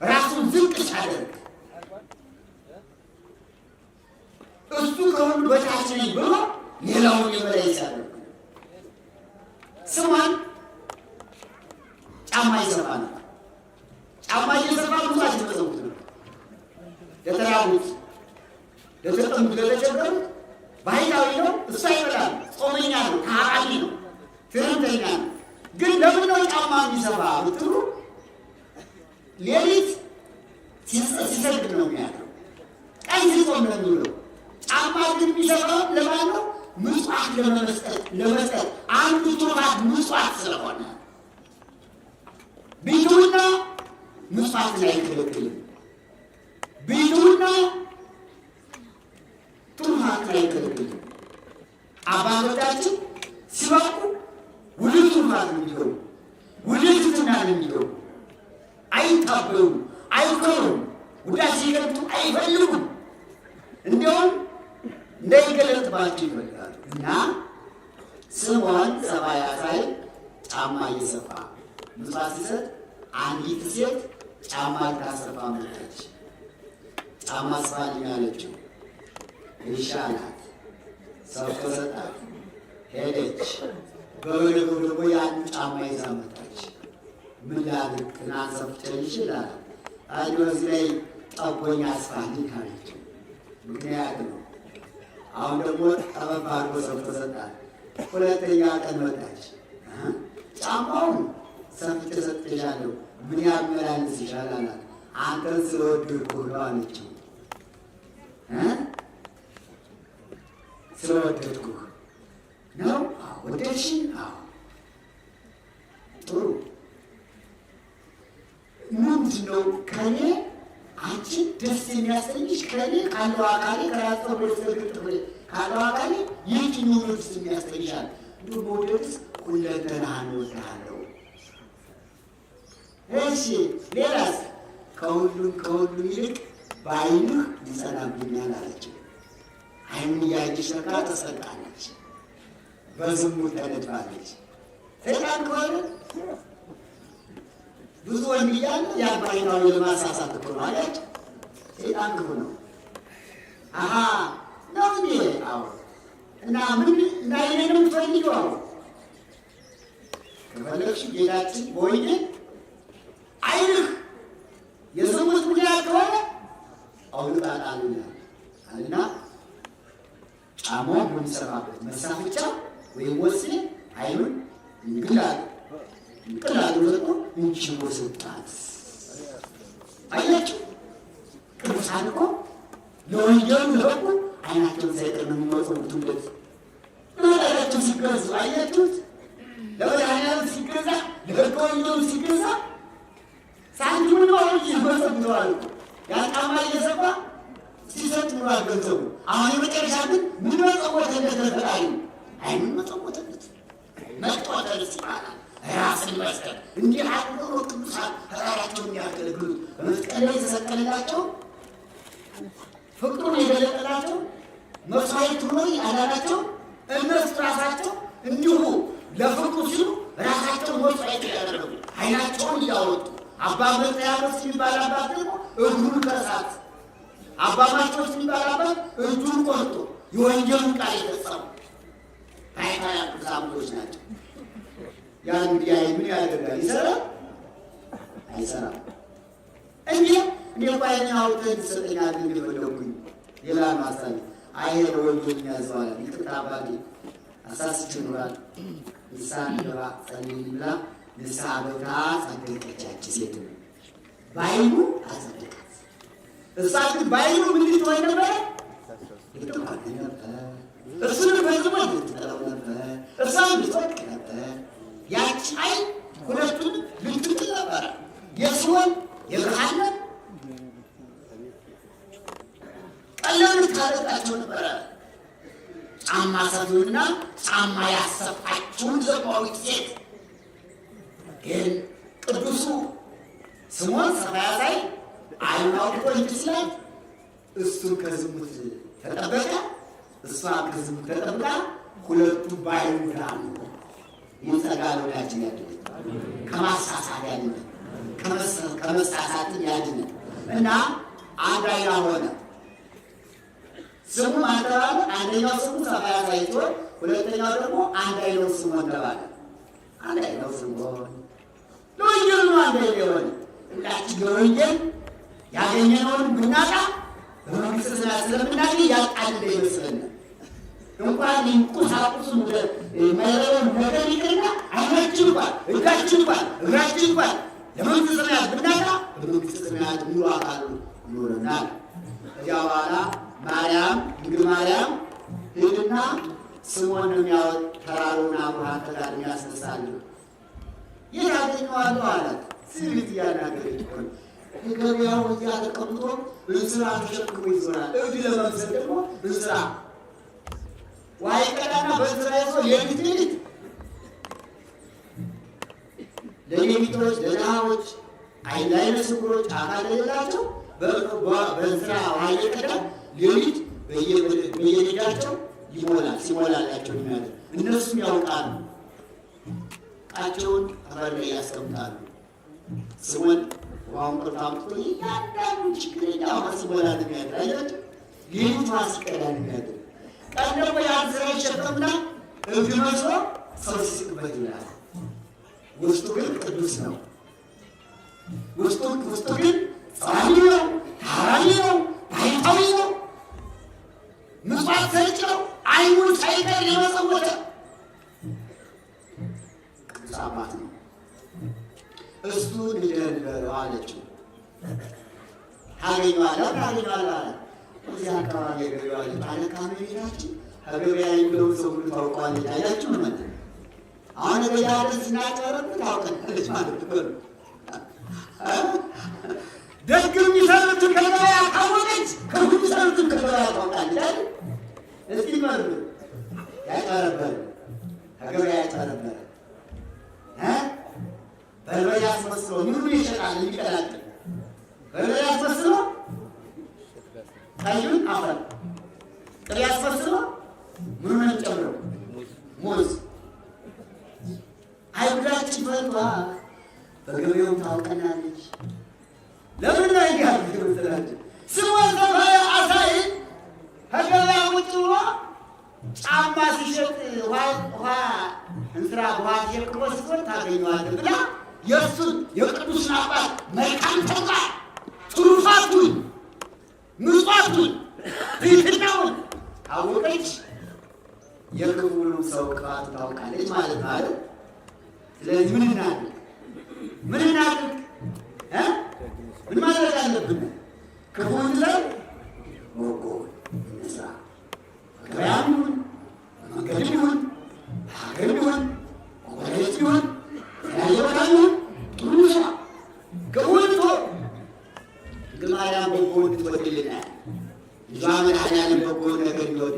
ራሱን ዝቅ ሲያደርግ እሱ ከሁሉ በታች ነኝ ብሎ ሌላውን የበላይ ሲያደርግ። ስምዖን ጫማ ይሰፋ ነው። ጫማ እየሰፋ ብዙዎች ተሰውት ነው። ለተራቡት፣ ለተጠሙት፣ ለተቸገሩት ባህላዊ ነው። እሱ አይበላም፣ ጾመኛ ነው፣ ከሃዲ ነው፣ ትዕቢተኛ ነው። ግን ለምን ነው ጫማ የሚሰፋ ብትሉ ሌሊት ሲሰግድ ነው የሚያድረው፣ ቀን ሲጾም ነው የሚውለው። ጫማ ግን የሚሰፋው ለማን ነው? ምጽዋት ለመስጠት አንዱ ትሩፋት ምጽዋት ስለሆነ ቢቱና ምጽዋትን አይከለክልም። ቢቱና ትሩፋትን አይከለክልም። አባቶቻችን ሲበቁ ወደ ትሩፋት ነው የሚገቡ፣ ወደ ትሕትና ነው የሚገቡ። አይታበዩም፣ አይኮሩም፣ ውዳሴ ከንቱ አይፈልጉም። እንዲያውም እንዳይገለጥባቸው ይፈልጋሉ። እና ስምዖን ሰማያዊ ጫማ እየሰፋ ምጽዋት ሲሰጥ አንዲት ሴት ጫማ ልታሰፋ መጣች። ጫማ ስፋልኝ አለችው። እሺ አላት። ሰፍቶ ሰጣት። ሄደች። በበነገው ደግሞ ያን ጫማ ይዛ መጣች። ምን ላድርግ ትናንት ሰፍቼልሽ ይላል። አይ በዚህ ላይ ጠቦኝ አስፋልኝ አለችው። ምክንያት ነው። አሁን ደግሞ ጠበብ አድርጎ ሰፍቶ ሰጣት። ሁለተኛ ቀን መጣች። ጫማውን ሰፍቼ ሰጥቼሻለሁ፣ ምን ያመላልስሻል አላት። አንተን ስለወደድኩህ ነው አለችው። ስለወደድኩህ ነው? ወደድሽኝ? ጥሩ። ምንድን ነው ከኔ አንቺን ደስ የሚያሰኝሽ? ከኔ ካለው አካሌ ከራስ ፀጉር እስከ ካለው አካሌ የትኛው ነው ደስ የሚያሰኝሻል? እንዲሁ መውደድስ ሁለንተናህን እወድሃለሁ። እሺ ሌላስ? ከሁሉም ይልቅ በዓይንህ ይጸናብኛል አለችው። ዓይኑን እያየች ነካ ተሰቃለች፣ በዝሙት ተነድፋለች። ሰይጣን ከሆነ ብዙ ወንድ እያለ የአባይናዊ ለማሳሳት እኮ ነው አለች። ሰይጣን ክፉ ነው። አሀ ነው እንዴ? አዎ። እና ምን እንዳይነ ነው የምትፈልጊው? አዎ። ከፈለግሽ ጌታችን በወንጌል ዓይንህ የዝሙት ምክንያት ከሆነ አውልቃጣል አልና ጫማውን በሚሰፋበት መሳፍቻ ወይም ወስኔ ዓይኑን እንቅላል ወጥቶ እንችቦ ሰጣት። አያችሁ ቅዱሳን እኮ ለወንጌሉ ለበቁ ዓይናቸውን ሳይቀር ነው የሚመጽውቱበት። ለወዳጃቸው ሲገዙ አያችሁት? ለመድኃኒዓለም ሲገዛ ለሕገ ወንጌሉ ሲገዛ ሳንቲሙን ነው ይመሰብተዋል። ያን ጫማ እየሰፋ ሲሰጥ ኑሯል ገንዘቡ። አሁን የመጨረሻ ግን ምን መጸወተለት ለፈጣሪ አይምን መጸወተለት መቆጠርስ ይባላል። ራስን መስቀል እንዲህ አድርገው ቅዱሳን ፈጣሪያቸውን የሚያገለግሉት በመስቀል ላይ የተሰቀለላቸው ፍቅሩን የገለጠላቸው መስዋዕት ሆኖ ያዳናቸው እነሱ ራሳቸው እንዲሁ ለፍቅሩ ሲሉ ራሳቸውን መስዋዕት ያደረጉ ዓይናቸውን እያወጡ አባ መርትያኖስ የሚባል አባት ደግሞ እግሩን ከሳት አባ ማርቆስ የሚባል አባት እጁን ቆርጦ የወንጌሉን ቃል የፈጸሙ ታሪካውያን ቅዱሳኖች ናቸው። ያ እንግዲህ ምን ያደርጋል? ይሰራል አይሰራም? እንዲህ ባይኔ አውጥተህ ትሰጠኛለህ እንደፈለኩኝ ሌላ ማሳሌ አይሄድ ወንጌል ያዘዋል። ይቅርታ አባቴ አሳስቼ ኖራል። ንስሐ እንገባ ጸልይ ብላ ንስሐ ገብታ ጸደቀች። ሴት ባይኑ አጸደቃት። እሷ ግን ባይኑ ምን ልትሆን ነበረ? ልትዋል ነበር። እሱን ፈጽሞ ልትጠላው ነበር። እሷን ልትወድቅ ነበር። ያቺ ዓይን ሁለቱን ልትጥል ነበረ። የሲኦል የገሃነም ቀለም ልታደርጋቸው ነበረ። ጫማ ሰፊውና ጫማ ያሰፋችውን ዘማዊት ሴት ግን ቅዱሱ ስምዖን ሰፋያሳይ ዓይኑን አውጥቶ እንጂ ሲላት እሱን ከዝሙት ተጠበቀ፣ እሷ ከዝሙት ተጠብቃ ሁለቱ ባይኑ ዳኑ። ይንጸጋሉ ያችን ያድነ ከማሳሳት ያድነ ከመሳሳትን ያድነ እና አንድ አይና ሆነ። ስሙ ማን ተባለ? አንደኛው ስሙ ሰፋያሳይ ሲሆን ሁለተኛው ደግሞ አንድ አይነው ስምዖን ተባለ። አንድ አይነው ስምዖን ለወንጌል ነው አንድ አይነት የሆነ ሁላችን ለወንጌል ያገኘነውን ብናጣ በመንግሥተ ሰማያት ስለምናገኝ ያጣን እንዳይመስለን እንኳን ቁሳቁሱን የማይረበን ነገር ይቅርና ዓይናችን እንኳን እጃችን እንኳን እግራችን እንኳን ለመንግሥተ ሰማያት ብናጣ በመንግሥተ ሰማያት ሙሉ አካሉ ይኖረናል። ከዚያ በኋላ ማርያም ድንግል ማርያም ሄድና ስምዖን ነው የሚያወጥ ተራሮውን አብርሃም ተጋር የሚያስነሳል የት አገኘዋለሁ አላት። ስብት እያናገረች ሆነ ገበያው እዚያ ተቀምጦ እንስራ ተሸክሞ ይዞራል። እብድ ለመምሰል ደግሞ እንስራ ዋይ ቀዳና በእንስራ ይዞ ሌሊት ለሌሊቶች ለድሃዎች ዓይነ ስውሮች አካል የሌላቸው በእንስራ ዋይ ቀዳ ሌሊት በየቤታቸው ይሞላል። ሲሞላላቸው የሚያደር እነሱም ያውቃሉ። ቃቸውን አፈር ላይ ያስቀምጣሉ። ስምዖን ውሃውን ቆርጦ አምጥቶ እያንዳንዱ ችግረኛ ውሃ ሲሞላ ነው የሚያድር። አያቸው ሌሊት ውሃ ሲቀዳ ነው የሚያድር። ቀን ደግሞ ያን ስራ ይሸከምና እብድ መስሎ ሰው ሲስቅበት ይላል። ውስጡ ግን ቅዱስ ነው። ውስጡ ግን ጸዋሚ ነው፣ ታራሚ ነው፣ ባይታዊ ነው፣ ምጽዋት ሰጪ ነው። ዓይኑን ሳይቀር የመጸወተ ቅዱስ አባት ነው። እሱ ንገረው አለችው። ታገኘዋለህ አለ። እዚህ አካባቢ የገበያዋለ ባለቃሚ ቤታችን ከገበያ የሚለውን ሰው ሁሉ ታውቀዋለች። አያችሁ ነው ማለት አሁን ገበያ ደስ እናጨረብ ታውቀናለች ማለት ነው። ደግ የሚሰሩትን ከገበያ ታወቀች፣ ክፉ የሚሰሩትን ከገበያ ታውቃለች አይደል? እስኪ መርዱ ያጨረበረ ከገበያ ያጨረበረ በርበሬ አስመስሎ ምኑን ይሸጣል የሚቀላቅል በርበሬ አስመስሎ ቀዩን አፈር ጥሬ አስመስሎ ምኑን ጨምረው ሙዝ አይሁዳችን ፈቷ በገበያው ታውቀናለች። ለምን ላይ ያልተመሰላች ስምዖን ሰፋያሳይ ከገበያ ውጭ ብሎ ጫማ ሲሸጥ ውሃ እንስራ ውሃ ሲሸክሞ ሲሆን ታገኘዋለህ ብላ የእሱን የቅዱስን አባት መልካም ተግባር ትሩፋቱን ምጽዋቱን ትሕትናውን ታወቀች። የክፉንም ሰው ቅባት ታውቃለች ማለት ነው። ስለዚህ ምን እናድርግ? ምን ማድረግ አለብን? ክፉን ላይ በጎውን እንስራ። ገበያም ይሁን መንገድም ይሁን ሀገርም ይሁን ጎረቤት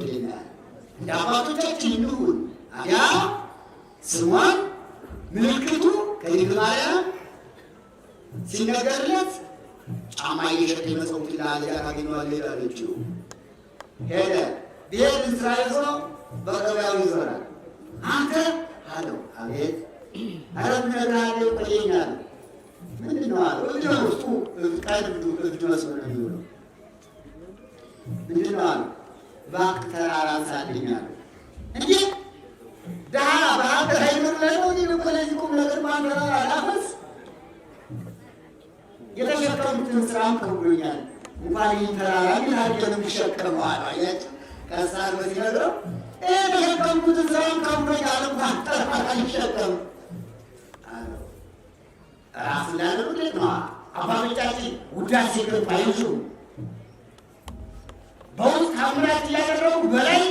ይወደኛል። እንደ አባቶቻችን እንሁን። ያ ስሟን ምልክቱ ከድንግል ማርያም ሲነገርለት ጫማ እየሸጠ የመጽውት ይላል ያገኘዋል ሄዳለችው ሄደ ቤት ስራ ይዞ በገበያው ይዞራል። አንተ አለው አቤት አረምነግራለ ቆየኛል ምንድን ነው አለው እጅ ውስጡ ቃል እብድ መስሎ ነው የሚውለው። ምንድን ነው አለው እባክህ ተራራ አንሳልኛል። እንዴ ድሀ በሀገር አይኖር ለነው ለዚህ ቁም ነገር ማንተራራ ላፈስ የተሸከሙትን ስራም ከብሎኛል። እንኳን ይህን ተራራ ምን አድርገን የሚሸከመው አለ። አያችሁ ከሳር በዚህ ነግረው የተሸከሙትን ስራም ከብሎኛል እንኳን ተራራ ሊሸከም አለው። ራስ እንዳለ ውደት ነዋ። አባቶቻችን ውዳሴ ገብ አይዙም በውስጥ ታምራት እያደረጉ በላይ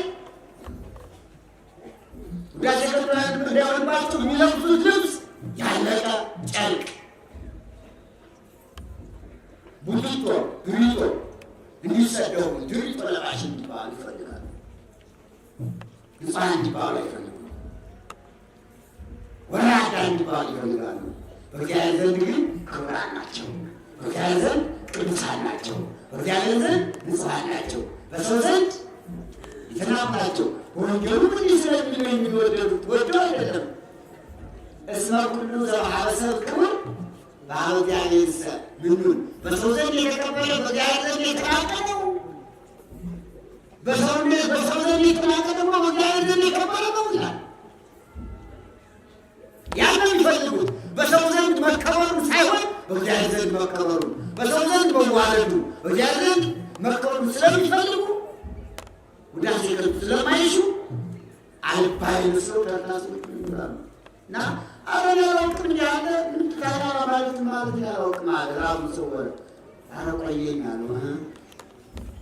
ውዳሴ ገብ እንዲያሆንባቸው የሚለብሱት ልብስ ያለቀ ጨርቅ ቡትቶ ድሪቶ እንዲሰደው ድሪቶ ለባሽ እንዲባሉ ይፈልጋሉ። ንጹሐን እንዲባሉ አይፈልጉም። ወራዳ እንዲባሉ ይፈልጋሉ። በእግዚአብሔር ዘንድ ግን ክቡራን ናቸው። በእግዚአብሔር ዘንድ ቅዱሳን ናቸው። በእግዚአብሔር ዘንድ ንጹሐን ናቸው። በሰው ዘንድ የተናቁ ናቸው። ወንጌሉ እንዲህ ስለሚል ነው የሚወደዱት። ወደው አይደለም። እስመ ኩሉ ዘወሀበ ሰብእ ክቡር በኀበ እግዚአብሔር ምኑን በሰው ዘንድ የተከበረ በእግዚአብሔር ዘንድ የተናቀ ነው። በሰው ዘንድ የተናቀ ደግሞ በእግዚአብሔር ዘንድ የከበረ ነው ይላል። ያን ነው የሚፈልጉት። በሰው ዘንድ መከበሩን ሳይሆን በእግዚአብሔር ዘንድ መከበሩን፣ በሰው ዘንድ መዋረዱ በእግዚአብሔር ዘንድ መከበሩን ስለሚፈልጉ ውዳሴ ከንቱ ስለማይሹ አልባሌ መስለው ተርታሶች ይላሉ እና አረን ያላውቅም እንዲያለ ምን ተራራ ማለት ያላውቅም አለ ራሱ ሰው ወረ አረ ቆየኝ አለው።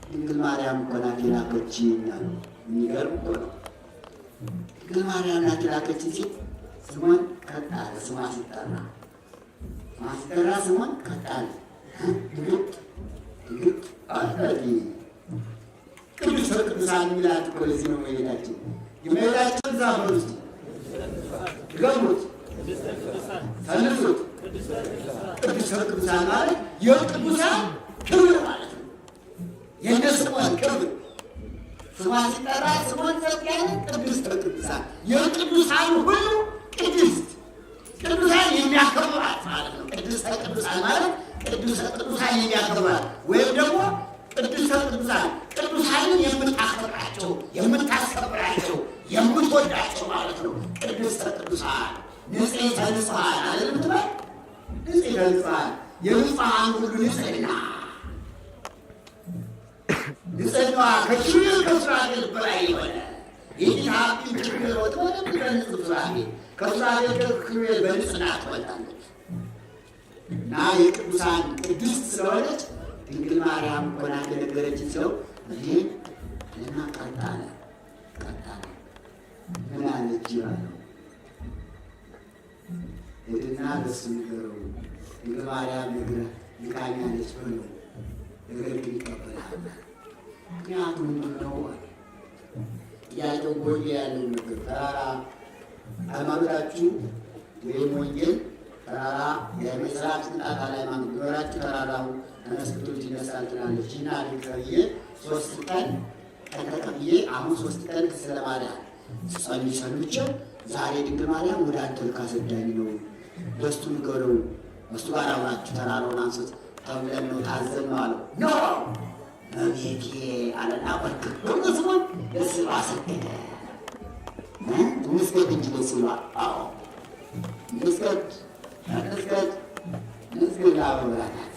ድንግል ማርያም እኮ ናት የላከችኝ አለው። የሚገርም እኮ ነው። ድንግል ማርያም ናት የላከችኝ ሲል ስሟን ቀጥ አለ። ስሟ ሲጠራ ስሟን ቀጥ አለ። ድግጥ አለ። ቅዱስ ቅዱሳን የሚላት እኮ ለዚህ ነው መሄዳችን የመሄዳችን ዛመር ውስጥ ገሙት ተነሱት። ቅዱስ ቅዱሳን ማለት የቅዱሳን ክብር ማለት ነው። የእነሱ ክብር ስሟ ሲጠራ ስሟን ጸጥ ያለ ቅዱስ ቅዱሳን የቅዱሳን ሁሉ ቅድስት ቅዱሳን የሚያከብራት ማለት ነው። ቅዱስ ቅዱሳን ማለት ቅዱስ ቅዱሳን የሚያከብራት ወይም ደግሞ ቅዱስ ቅዱሳን ቅዱሳንን የምታከብራቸው የምታስከብራቸው የምትወዳቸው ማለት ነው። ቅዱስ ቅዱሳን ንጽሕተ ንጹሐን አይደል የምትባል ንጽሕተ ንጹሐን የንጹሐን ሁሉ ንጽሕና ንጽሕናዋ ከኪሩቤል ከሱራፌል በላይ የሆነ የጌታቢ ክብር ወጥወደ በንጽሕ ሱራፌል ከሱራፌል ከኪሩቤል በንጽሕና ትወጣለች እና የቅዱሳን ቅድስት ስለሆነች ድንግል ማርያም እኮ ናት የነገረችን ሰው ይህ እና ቀጣለ ምን አለች ይላሉ። ሄድና ለሱ ንገረው ድንግል ማርያም ልካኛለች በለው፣ ነገር ግን ይቀበላል። ምክንያቱም ምንድን ነው ጥያቄው? ጎል ያለው ነገር ተራራ ሃይማኖታችሁ ወይም ወንጌል ተራራ የምስራቅ ቅንጣት ሃይማኖት ኖራችሁ ተራራው ተነስቶት ይነሳል ትላለች እና ልቀብዬ 3 ቀን ተቀብዬ አሁን 3 ቀን ስለማርያም ጸልይ ሰምቼ ዛሬ ድንግል ማርያም ወደ አንተ ልካሰዳኝ ነው ለስቱ ንገረው እሱ ጋር አብራችሁ ተራራውን አንሱት ተብለን ነው ታዘን ነው አለው። ኖ መቤቴ አለና ወርክ ሁሉ ስሞን ለስሉ አሰገደ ምስገድ እንጂ ለስሉ አዎ ምስገድ አበብራናት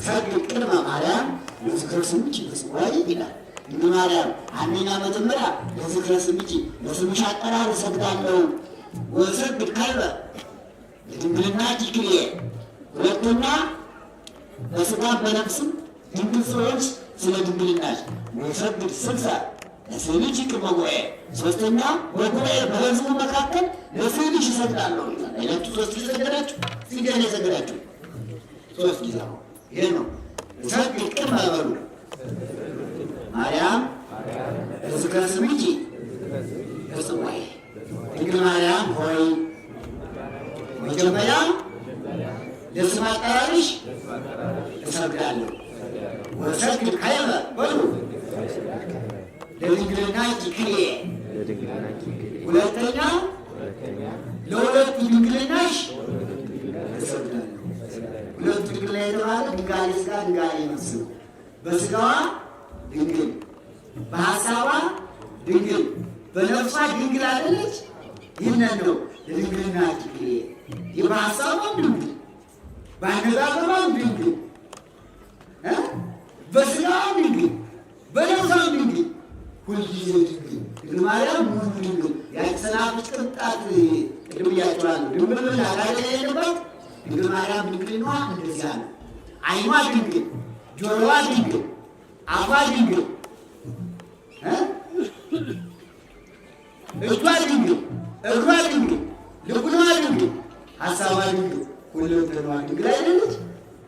ሰግድ ቅድመ ማርያም ለዝክረ ስምኪ በጽዋይ ይላል። ድንግል ማርያም አንደኛ መጀመሪያ ለዝክረ ስምኪ ለስምሽ አጠራር እሰግዳለሁ ወሰግድ ካልበ ለድንግልና ዲግሪ፣ ሁለተኛ በስጋም በነፍስም ድንግል ሰዎች ስለ ድንግልናሽ ወሰግድ ስልሳ ለስዕልሽ ቅድመ ጉባኤ፣ ሶስተኛ በጉባኤ በሕዝቡ መካከል ለስዕልሽ እሰግዳለሁ ይላል። አይላችሁ 3 ጊዜ ሰገዳችሁ ሲገኝ የሰገዳችሁ 3 ጊዜ ነው። ይሄ ነው እሰግድ ቅድመ በሉ ማርያም እስከ ስምኪ እጽዋዬ ድንግል ማርያም ሆይ መጀመሪያ ለስም አጠራርሽ እሰግዳለሁ። ወሰግድ ካይበ በሉ ለድንግልና ኪክሌ ሁለተኛ ለሁለቱ ድንግልናሽ እሰግዳለሁ። ሁለቱ ድንግልና የተባለ ድንጋሌ ሥጋ ድንጋሌ ነፍስ ነው። በሥጋዋ ድንግል፣ በሐሳቧ ድንግል፣ በነፍሷ ድንግል አይደለች? ይህንን ነው ለድንግልና ኪክሌ። በሐሳቧም ድንግል፣ በአነጋገሯም ድንግል፣ በሥጋዋም ድንግል፣ በነፍሷም ድንግል፣ ሁልጊዜ ድንግል። ድንግል ማርያም ሙሉ ድንግል። ያቺ ሰናፍጭ ቅንጣት ቅድም ብያቸዋለሁ። ድንግልና ላይ የሌለባት ድንግል ማርያም ድንግልናዋ እንደዚያ ነው። ዓይኗ ድንግል፣ ጆሮዋ ድንግል፣ አፏ ድንግል፣ እጇ ድንግል፣ እግሯ ድንግል፣ ልቡናዋ ድንግል፣ ሐሳቧ ድንግል፣ ሁለንተናዋ ድንግል አይደለች?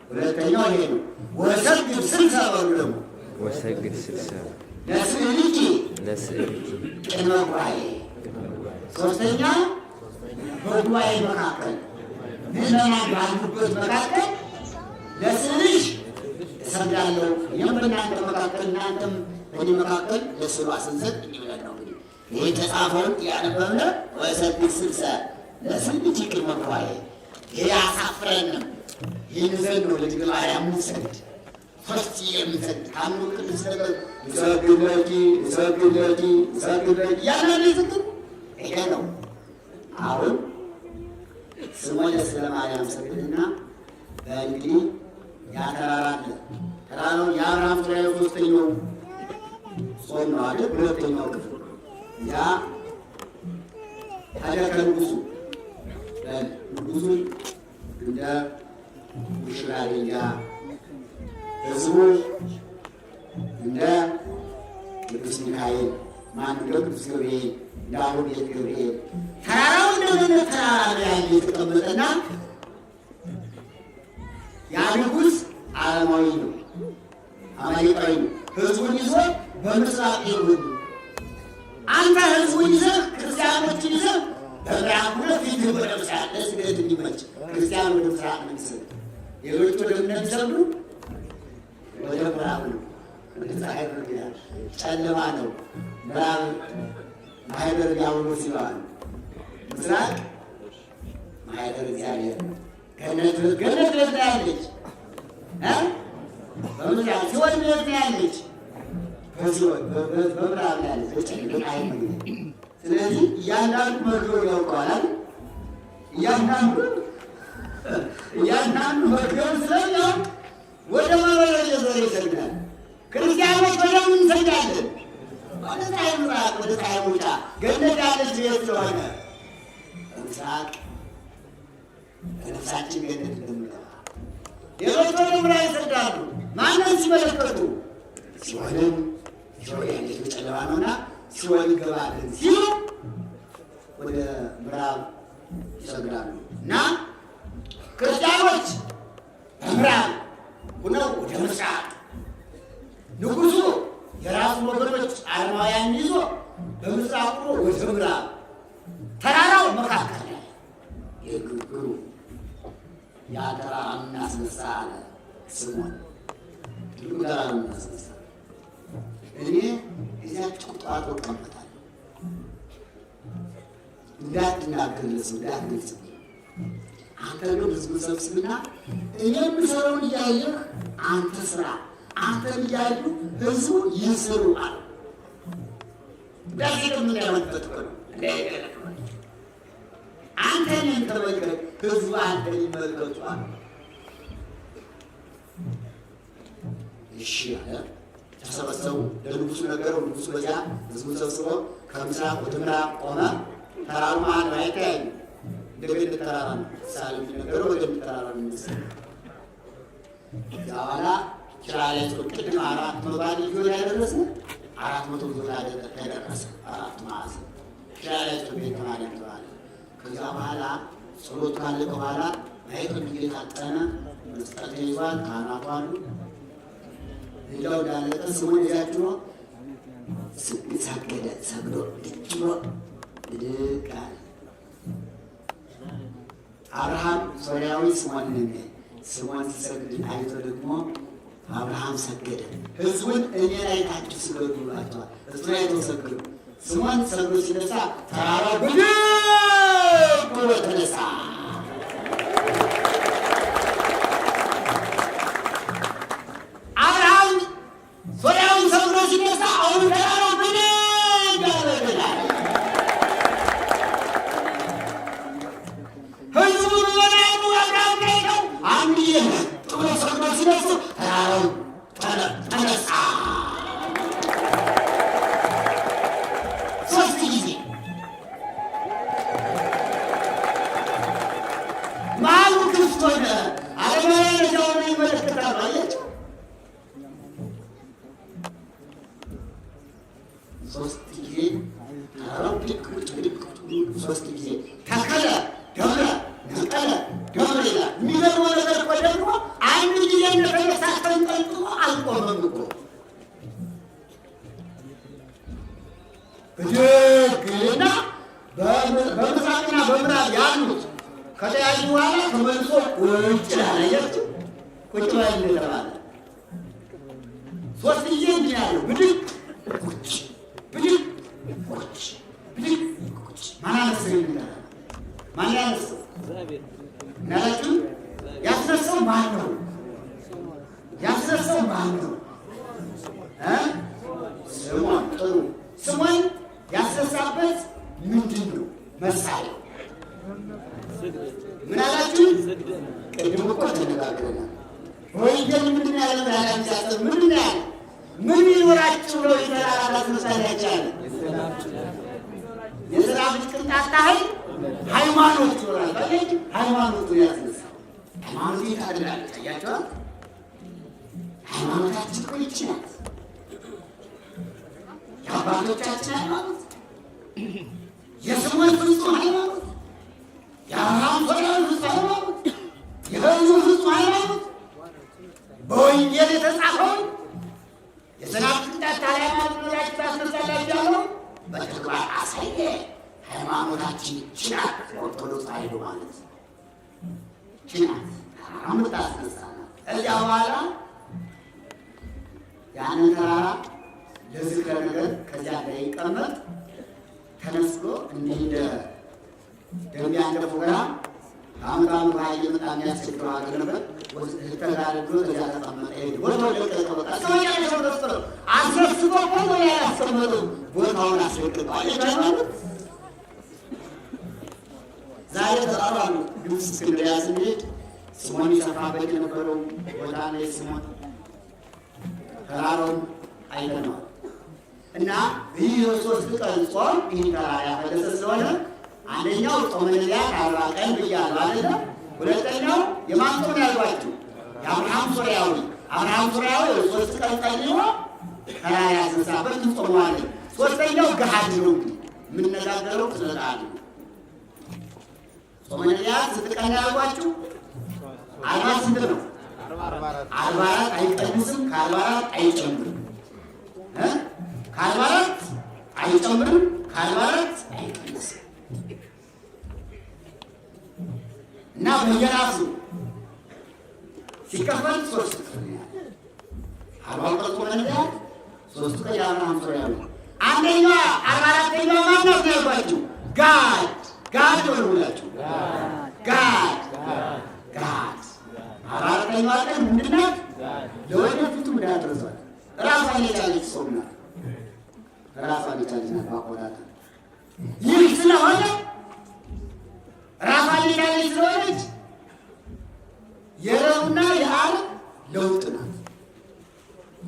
ሁለተኛው ይሄ ነው። ወሰግድ ስልሳ በሉ ደግሞ ወሰግድ ስልሳ ለስዕልኪ ቅድመ ጉባኤ። ሶስተኛ በጉባኤ መካከል ምዕመናን ባሉበት መካከል ለስዕልሽ እሰግዳለሁ። እኔም በእናንተ መካከል እናንተም በእኔ መካከል ለስዕሏ ስንሰግድ እንዲብለን ነው። እንግዲህ ይህ የተጻፈውን ያነበብነ ወሰግድ ስልሳ ለስዕልኪ ቅድመ ጉባኤ። ይህ አያሳፍረንም። ይህን ዘንድ ነው ለድንግል ማርያም የምንሰግድ ሶስት የምንሰግድ ታምኑ ቅዱስ ነገር እሰግድለኪ እሰግድለኪ እሰግድለኪ ያንን ዝክር ይሄ ነው። አሁን ስሞነ ስለ ማርያም ሰግድና በእንግዲህ ያተራራለ ተራራው የአብርሃም ዙሪያ ሶስተኛው ጾም ነው አይደል? ሁለተኛው ክፍል ያ ታዲያ ከንጉሱ ንጉሱን እንደ ሙሽራ ልያ ህዝቡ እንደ ቅዱስ ሚካኤል ማን እንደ ቅዱስ ገብርኤል እንደ አቡነ ገብርኤል ተራራው እንደምን ተራራ ያለ የተቀመጠና ያ ንጉሥ ዓለማዊ ነው፣ አማሌቃዊ ነው። ህዝቡን ይዞ በምስራቅ ይሁን አንተ ህዝቡን ይዘህ ክርስቲያኖችን ይዘህ በምዕራብ ሁለት ፊትህ ወደ ምስራቅ ለስግደት እንዲመች ክርስቲያን ወደ ምስራቅ ነው የሚሰግድ፣ ሌሎች ወደ ምዕራብ ሲሰግዱ ወደ ምዕራብ ነው። ፀሐይ ብርሃን ጨለማ ነው። ምዕራብ ማኅደረ ዲያብሎስ ይለዋል፣ ምስራቅ ማኅደረ እግዚአብሔር ነው። ገነት የት ነው ያለች? በምዕራብ ሲኦል የት ነው ያለች? በምዕራብ ነው ያለች። በጨለማ አይመግብ። ስለዚህ እያንዳንዱ መርዶ ያውቀዋል። እያንዳንዱ መርዶውን ስለሚያውቅ ወደ ማበረ ዘር ይሰግዳል። ክርስቲያኖች ወደ ምን እንሰግዳለን? ወደ ፀሐይ ምዕራብ፣ ወደ ፀሐይ መውጫ። ገነት ያለች የት ስለሆነ ምስራቅ በነፍሳችን ገነት እንደምንገባ። ሌሎች ወደ ምዕራብ ይሰግዳሉ። ማንን ሲመለከቱ? ሲኦልን። ሲኦል ያለች በጨለማ ነውና ሲኦል እንገባለን ሲሉ ወደ ምዕራብ ይሰግዳሉ። እና ክርስቲያኖች በምዕራብ ሁነው ወደ ምስራቅ፣ ንጉሡ የራሱ ወገኖች ዓለማውያን ይዞ በምስራቅ ሆኖ ወደ ምዕራብ። ተራራው መካከል ላይ የግግሩ ያ ተራራ እናስነሳ አለ ስምዖን። ትልቁ ተራራ እናስነሳ እኔ እዚያች ቁጥቋጦ እቀመጣለሁ፣ እንዳትናገር ለሰው እንዳትገልጽ። አንተ ግን ህዝቡን ሰብስብና እኔ የምሰራውን እያየህ አንተ ስራ፣ አንተን እያዩ ህዝቡ ይስሩ አለ። እንደዚህ ምን ያመጣት ነው? አንተን ተመልከት፣ ህዝቡ አንተን ይመልከቱ አለ። እሺ አለ። ተሰበሰቡ። ለንጉሱ ነገረው። ንጉሱ በዚያ ህዝቡን ሰብስበው ከምስራቅ ወደ ምዕራብ ቆመ። ተራራው መሀል ላይ ተያዩ። እንደገና ተራራ ነው ሳለ የሚነገረው ወደ ተራራ ነው የሚመስለው። በኋላ ኪራይ ቅድም 400 ባል ይዞ ያደረሰ 400 ይዞ ያደረሰ 4 ማዕዘን ኪራይ ቤተ ማለት ተባለ። ከዛ በኋላ ጸሎት ካለቀ በኋላ ማይክል እየታጠነ መስጠት ይዟል። ካህናቱ አሉ። ሌላው እንዳለቀ ስሙን ይዛችሁ ሰገደ። ሰግዶ ድሮ ብድግ አለ። አብርሃም ሶርያዊ ስምዖን ሲሰግድ አይቶ ደግሞ አብርሃም ሰገደ። ሕዝቡን እኔ ላይ ታችሁ ስገዱ ብሏቸዋል። እሱ ላይ ተሰግዱ። ስምዖን ሰግዶ ሲነሳ ተራራው ብድግ ብሎ ተነሳ። አብርሃም ሶርያዊ ሰግዶ ሲነሳ አሁን ተራራው ብድግ ያደርጋል። ሕዝቡን ወዳሉ አብርሃም ላይ ነው አንድ ጥሎ ሰግዶ ሲነሳ ተራራው ተነሳ። ሶስት ጊዜ መሀሉ ክፍት ሆነ። አለማውያን እዚያውን ይመለከታሉ። አያቸው። ሶስት ጊዜ ተራራው ብድግ ብድግ ሶስት ጊዜ ተከለ ደብረ ነቀለ ደብረ ይላል። የሚገርመው ነገር እኮ ደግሞ አንድ ጊዜ እንደተነሳ ተንጠልጥሎ አልቆመም እኮ ብድግና በምስራቅና በምዕራብ ያሉት ከተያዩ በኋላ ተመልሶ ቁጭ ላለ አያችሁ። ቁጭ ላይ እንደተባለ ሶስት ጊዜ እንዲህ ያለው ብድግ ቁጭ ብድግ ቁጭ ብድግ ቁጭ። ማን አነሳው? ማን ያነሳው? እናላችሁ ያስነሳው ማን ነው? ያስነሳው ማን ነው? ስምዖን። ጥሩ። ስምዖን ያስነሳበት ምንድን ነው መሳሪያው? ምን አላችሁ? ቅድም እኮ ተነጋግረናል። ወንጌል ምንድን ያለ ያላችሁ ምንድን ያለ ምን ይኖራችሁ ብሎ የተራራ ማስነሳት አይቻልም። የዝናብ ቅንጣት ታህል ሃይማኖት ይኖራል። ባለች ሃይማኖቱ ያስነሳው ሃይማኖት ይታደላል። ታያችኋል። ሃይማኖታችን እኮ ይህች ናት። የአባቶቻችን ሃይማኖት፣ የስምዖን ፍጹም ሃይማኖት፣ የአብርሃም ሶርያዊ ፍጹም ሃይማኖት፣ የሕዝቡ ፍጹም ሃይማኖት በወንጌል የተጻፈውን የዝናብ ቅንጣት ታህል ሃይማኖት ኖራችሁ ታስነሳላችሁ ያለው በተግባር አሳየ። ሃይማኖታችን ይህች ናት። ኦርቶዶክስ ተዋሕዶ ማለት ይህች ናት። የምታስነሳ ናት። ከዚያ በኋላ ያንን ተራራ ለዝክረ ነገር ከዚያ ላይ ይቀመጥ ተነስቶ እንዲህ ደንቢያ እንደ ፎገራ ከአመታሙ ውሃ እየመጣ የሚያስቸግረው ሀገር ነበር። ተጋድሎ ከዚያ ተቀመጠ። ቦታው ደቀቀ። በቃ ሰውያቸው ደስቶ አስነስቶ ሆኖ ያላስቀመጡ ቦታውን አስረክባል። ዛሬ ተራራሉ ግብፅ እስክንድርያ ስንሄድ ስምዖን ይሰፋበት የነበረው ቦታ ላይ ስምዖን ተራራውን አይተነዋል። እና ይህ ሶስት ቀን ጾም ይህን ተራራ ያፈለሰ ስለሆነ አንደኛው ጾመ ነቢያት 40 ቀን ብያለሁ አይደለ? ሁለተኛው የማን ጾም ያልኳችሁ? የአብርሃም ሶርያዊ። አብርሃም ሶርያዊ 3 ቀን ጸልዮ ተራራ ያስነሳበት እንጾመዋለን። ሶስተኛው ገሃድ ነው። የምንነጋገረው ስለ ገሃድ ነው። ጾመ ነቢያት ስንት ቀን ያልኳችሁ? 40 ስንት ነው? 44 አይቀንስም፣ ከ44 አይጨምርም። ከ44 አይጨምርም፣ ከ44 አይቀንስም። እና በየራሱ ሲከፈል 3 ቀን ያለ 40 ቀን ጾመ ነቢያት 3 ቀን የአብርሃም ሶርያዊ። አንደኛዋ 44ኛዋ ማናት ነው ያልኳችሁ? ጋድ ነው ብላችሁ ጋድ 44ኛዋ ቀን ምንድን ናት? ለወደፊቱ እንዳትረሷት። ራሷን የቻለች ጾም ናት። ራሷን የቻለች ናት። ማቆጣጠር ይህ ስለሆነ ራሷን የቻለች ስለሆነች የረቡዕና የዓርብ ለውጥ ናት።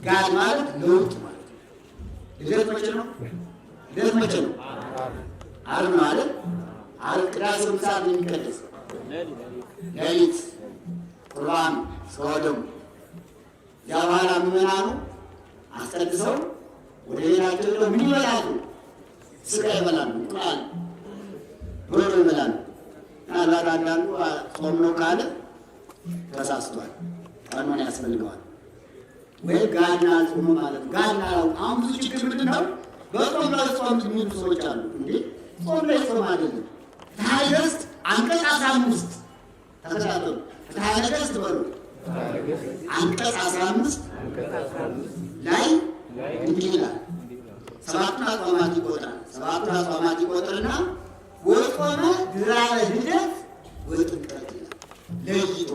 ጋድ ማለት ለውጥ ማለት ነው። ልደት መቼ ነው? ልደት መቼ ነው? ዓርብ ነው አይደል? ዓርብ ቅዳሴ ምሳት ነው የሚቀደስ ሌሊት ቁርባን ስወደሙ ያ በኋላ ምዕመናኑ አስቀድሰው ወደ ቤታቸው ሄደው ምን ይበላሉ? ስጋ ይበላሉ፣ እንቁላል፣ ዶሮ ይበላሉ። ምናልባት አንዳንዱ ጾም ነው ካለ ተሳስቷል፣ ቀኖና ያስፈልገዋል። ወይም ጋድና ጾሙ ማለት ነው። ጋድና አሁን ብዙ ችግር ምንድን ነው? በጾም ላይ ጾም የሚሉ ሰዎች አሉ። እንዴ ጾም ላይ ጾም አይደለም። ፍትሐ ነገሥት አንቀጽ 15 ተከታተሉ። ፍትሐ ነገሥት በሉ አንቀጽ 15 ላይ እንዲህ ይላል። ሰባቱን አጽዋማት ይቆጥራል። ሰባቱን አጽዋማት ይቆጥርና ወጾመ ድኅረ ልደት ወጥምቀት ይላል ለይቶ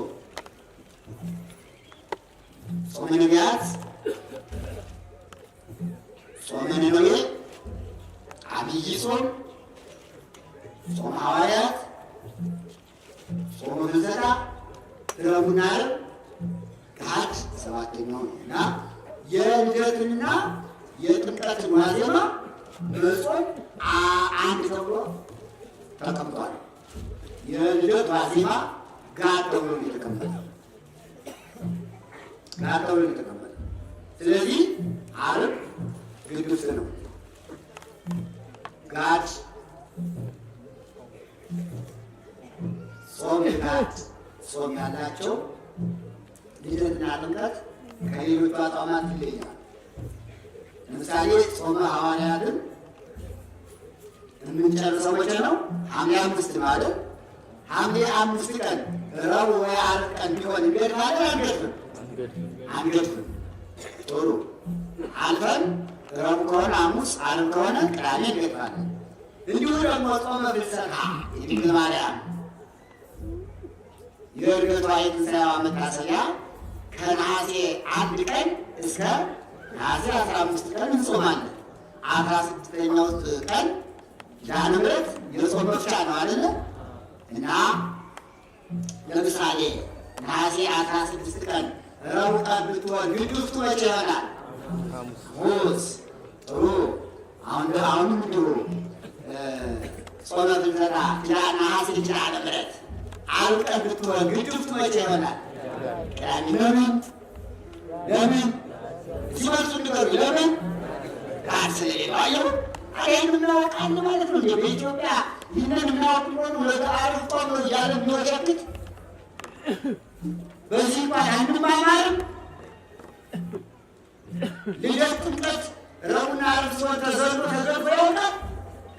ጾመ ነቢያት፣ ጾመ ነነዌ፣ ዓቢይ ጾም፣ ጾመ ሐዋርያት፣ ጾመ ፍልሰታ፣ ረቡዕና ዓርብ፣ ገሃድ ሰባተኛው ነው እና የልደትና የጥምቀትን ዋዜማ በጾም አንድ ተብሎ ተቀምጧል። የልደት ዋዜማ ጋድ ተብሎ የተቀመጠው ጋድ ተብሎ የተቀመጠው። ስለዚህ ዓርብ ግድፍት ነው። ጋድ ጾም ጋድ ጾም ያላቸው ልደትና ጥምቀት ከሌሎቹ አጽዋማት ይለያል። ለምሳሌ ጾመ ሐዋርያትን የምንጨርሰው መቼ ነው? ሐምሌ 5 ማለት ሐምሌ 5 ቀን ረቡዕ ወይ ዓርብ ቀን ቢሆን እንዴት ማለት አንገድፍም። ጥሩ አልፈን ረቡዕ ከሆነ ሐሙስ፣ ዓርብ ከሆነ ቅዳሜ እንገድፋለን። እንዲሁ ደግሞ ጾመ ፍልሰታ የድንግል ማርያም የዕርገቷ የትንሣኤዋ መታሰቢያ ከነሐሴ 1 ቀን እስከ ነሐሴ 15 ቀን እንጾማለን። 16ኛው ቀን ኪዳነ ምሕረት የጾም መፍቻ ነው አይደለ? እና ለምሳሌ ነሐሴ 16 ቀን ረቡዕ ቀን ብትሆን ግድፍቱ መቼ ይሆናል? ሐሙስ። ጥሩ አሁንም እንዲሁ ጾመ ፍልሰታ ነሐሴ ኪዳነ ምሕረት ዓርብ ቀን ብትሆን ግድፍቱ መቼ ይሆናል? ቅዳሜ። ለምን ሲመልሱ ንገሩ። ለምን ጋድ ስለሌለው። አየሁ ይህን የምናወቃል ማለት ነው። በኢትዮጵያ ይህንን የምናወቅ ሆኑ ለዓርብ ጾም ነው እያለ የሚወሸክት በዚህ እንኳን አንማማርም። ልደት፣ ጥምቀት፣ ረቡዕና ዓርብ ሲሆን ተዘልሎ ተዘልፎ ያውቃል።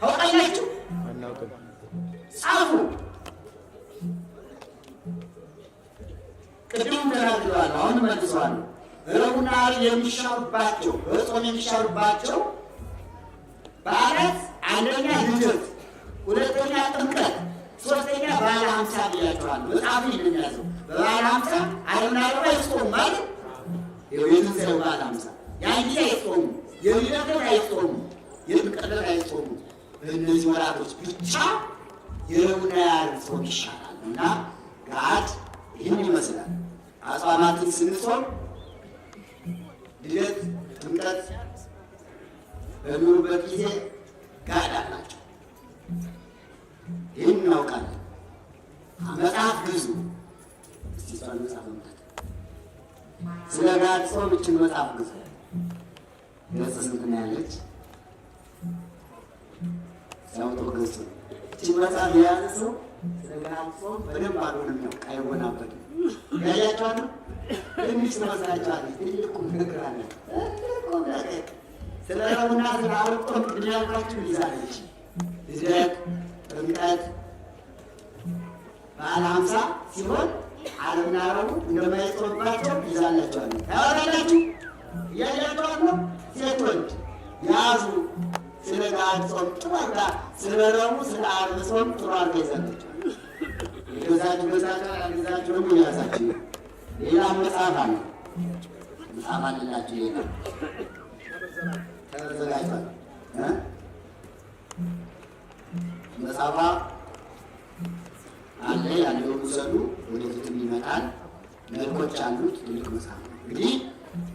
ታውቃላችሁ? ጻፉ። ቅድም ተናግረዋል፣ አሁን መልሰዋል። ረቡዕና ዓርብ የሚሻሩባቸው በጾም የሚሻሩባቸው በዓላት አንደኛ ልደት፣ ሁለተኛ ጥምቀት፣ ሶስተኛ በዓለ ሀምሳ ብያቸዋል። መጽሐፉ ይህንን ያዘው። በበዓለ ሀምሳ ዓርብና ዓርብ አይጾሙም ማለት የትንሣኤው በዓለ ሀምሳ ያን ጊዜ አይጾሙም። የልደት አይጾሙም፣ የጥምቀት አይጾሙም። በእነዚህ ወራቶች ብቻ የረቡዕና የዓርብ ጾም ይሻላል እና ጋድ ይህን ይመስላል። አጽዋማትን ስንጾም ልደት፣ ጥምቀት በሚውሉበት ጊዜ ጋድ አላቸው። ይህን እናውቃለን። መጽሐፍ ግዙ እስቲ ሷን መጽሐፍ መምጣት ስለ ጋድ ጾም እችን መጽሐፍ ግዙ። ገጽ ስንት ነው ያለች? ሲያውጡ ገጹ እችን መጽሐፍ የያዘ ሰው ስለ ጋድ ጾም በደንብ አድርጎ ነው የሚያውቅ። አይወናበድም። ያያቸዋለሁ ትንሽ ትመስላቸዋለች። ትልቁም ነገር አለ። ትልቁም ነገር ስለ ረቡዕና ስለ ዓርብ ጾም ቅድም ያልኳችሁ ይዛለች። ልደት፣ ጥምቀት፣ በዓለ ሀምሳ ሲሆን ዓርብና ረቡዕ እንደማይጾምባቸው ይዛላቸዋል። ታወራላችሁ። እያያቸዋል ነው። ሴቶች ያዙ። ስለ ጋድ ጾም ጥሩ አድርጋ፣ ስለ ረቡዕ ስለ ዓርብ ጾም ጥሩ አድርጋ ይዛለች። የገዛችሁ ገዛችሁ፣ ያልገዛችሁ ደግሞ ያዛችሁ። ሌላ መጽሐፍ አለ። መጽሐፍ አለላችሁ። ሌላ ተዘጋጅቷል። መጽሐፋ አለ። ያለውን ውሰዱ። ወደፊትም ይመጣል። መልኮች አሉት። ትልቅ መጽሐፍ ነው። እንግዲህ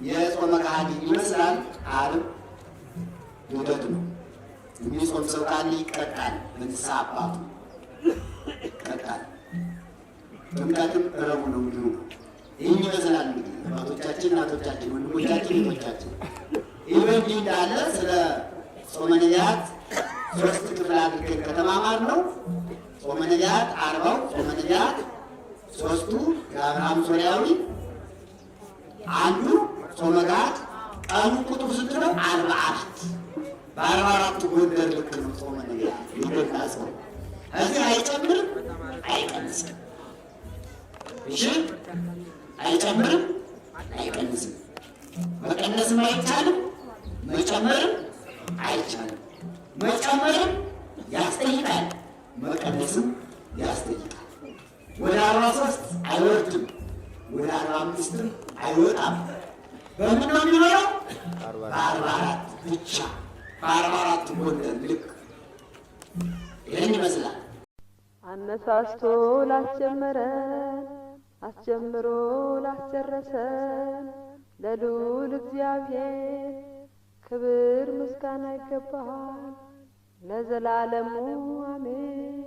የጾመ ገሃድ ይመስላል። ዓርብ ልደት ነው። የሚጾም ሰው ካለ ይቀጣል። በንስሐ አባቱ ይቀጣል። ጥምቀትም ረቡዕ ነው። እንዲሁ ነው። ይህን ይመስላል። እንግዲህ አባቶቻችን፣ እናቶቻችን፣ ወንድሞቻችን፣ እህቶቻችን ይህ በእንዲህ እንዳለ ስለ ጾመ ነቢያት 3 ክፍል አድርገን ከተማማር ነው። ጾመ ነቢያት 40፣ ጾመ ነቢያት 3ቱ የአብርሃም ሶርያዊ፣ አንዱ ጾመ ገሃድ ቀኑ ቁጥር ስንት ነው? 44 በ44 ጎንደር ልክ ነው ጾመ ነቢያት ይገለጻል። እዚህ አይጨምርም አይቀንስም። እሺ አይጨምርም አይቀንስም። መቀነስም አይቻልም፣ መጨመርም አይቻልም። መጨመርም ያስጠይቃል፣ መቀነስም ያስጠይቃል። ወደ 43 አይወርድም፣ ወደ 45ም አይወጣም። በምን ነው የሚኖረው? በ44 ብቻ፣ በ44 ጎንደር ልክ። ይህን ይመስላል። አነሳስቶ ላስጀመረን አስጀምሮ ላስጨረሰን ለልዑል እግዚአብሔር ክብር ምስጋና ይገባል ለዘላለሙ አሜን።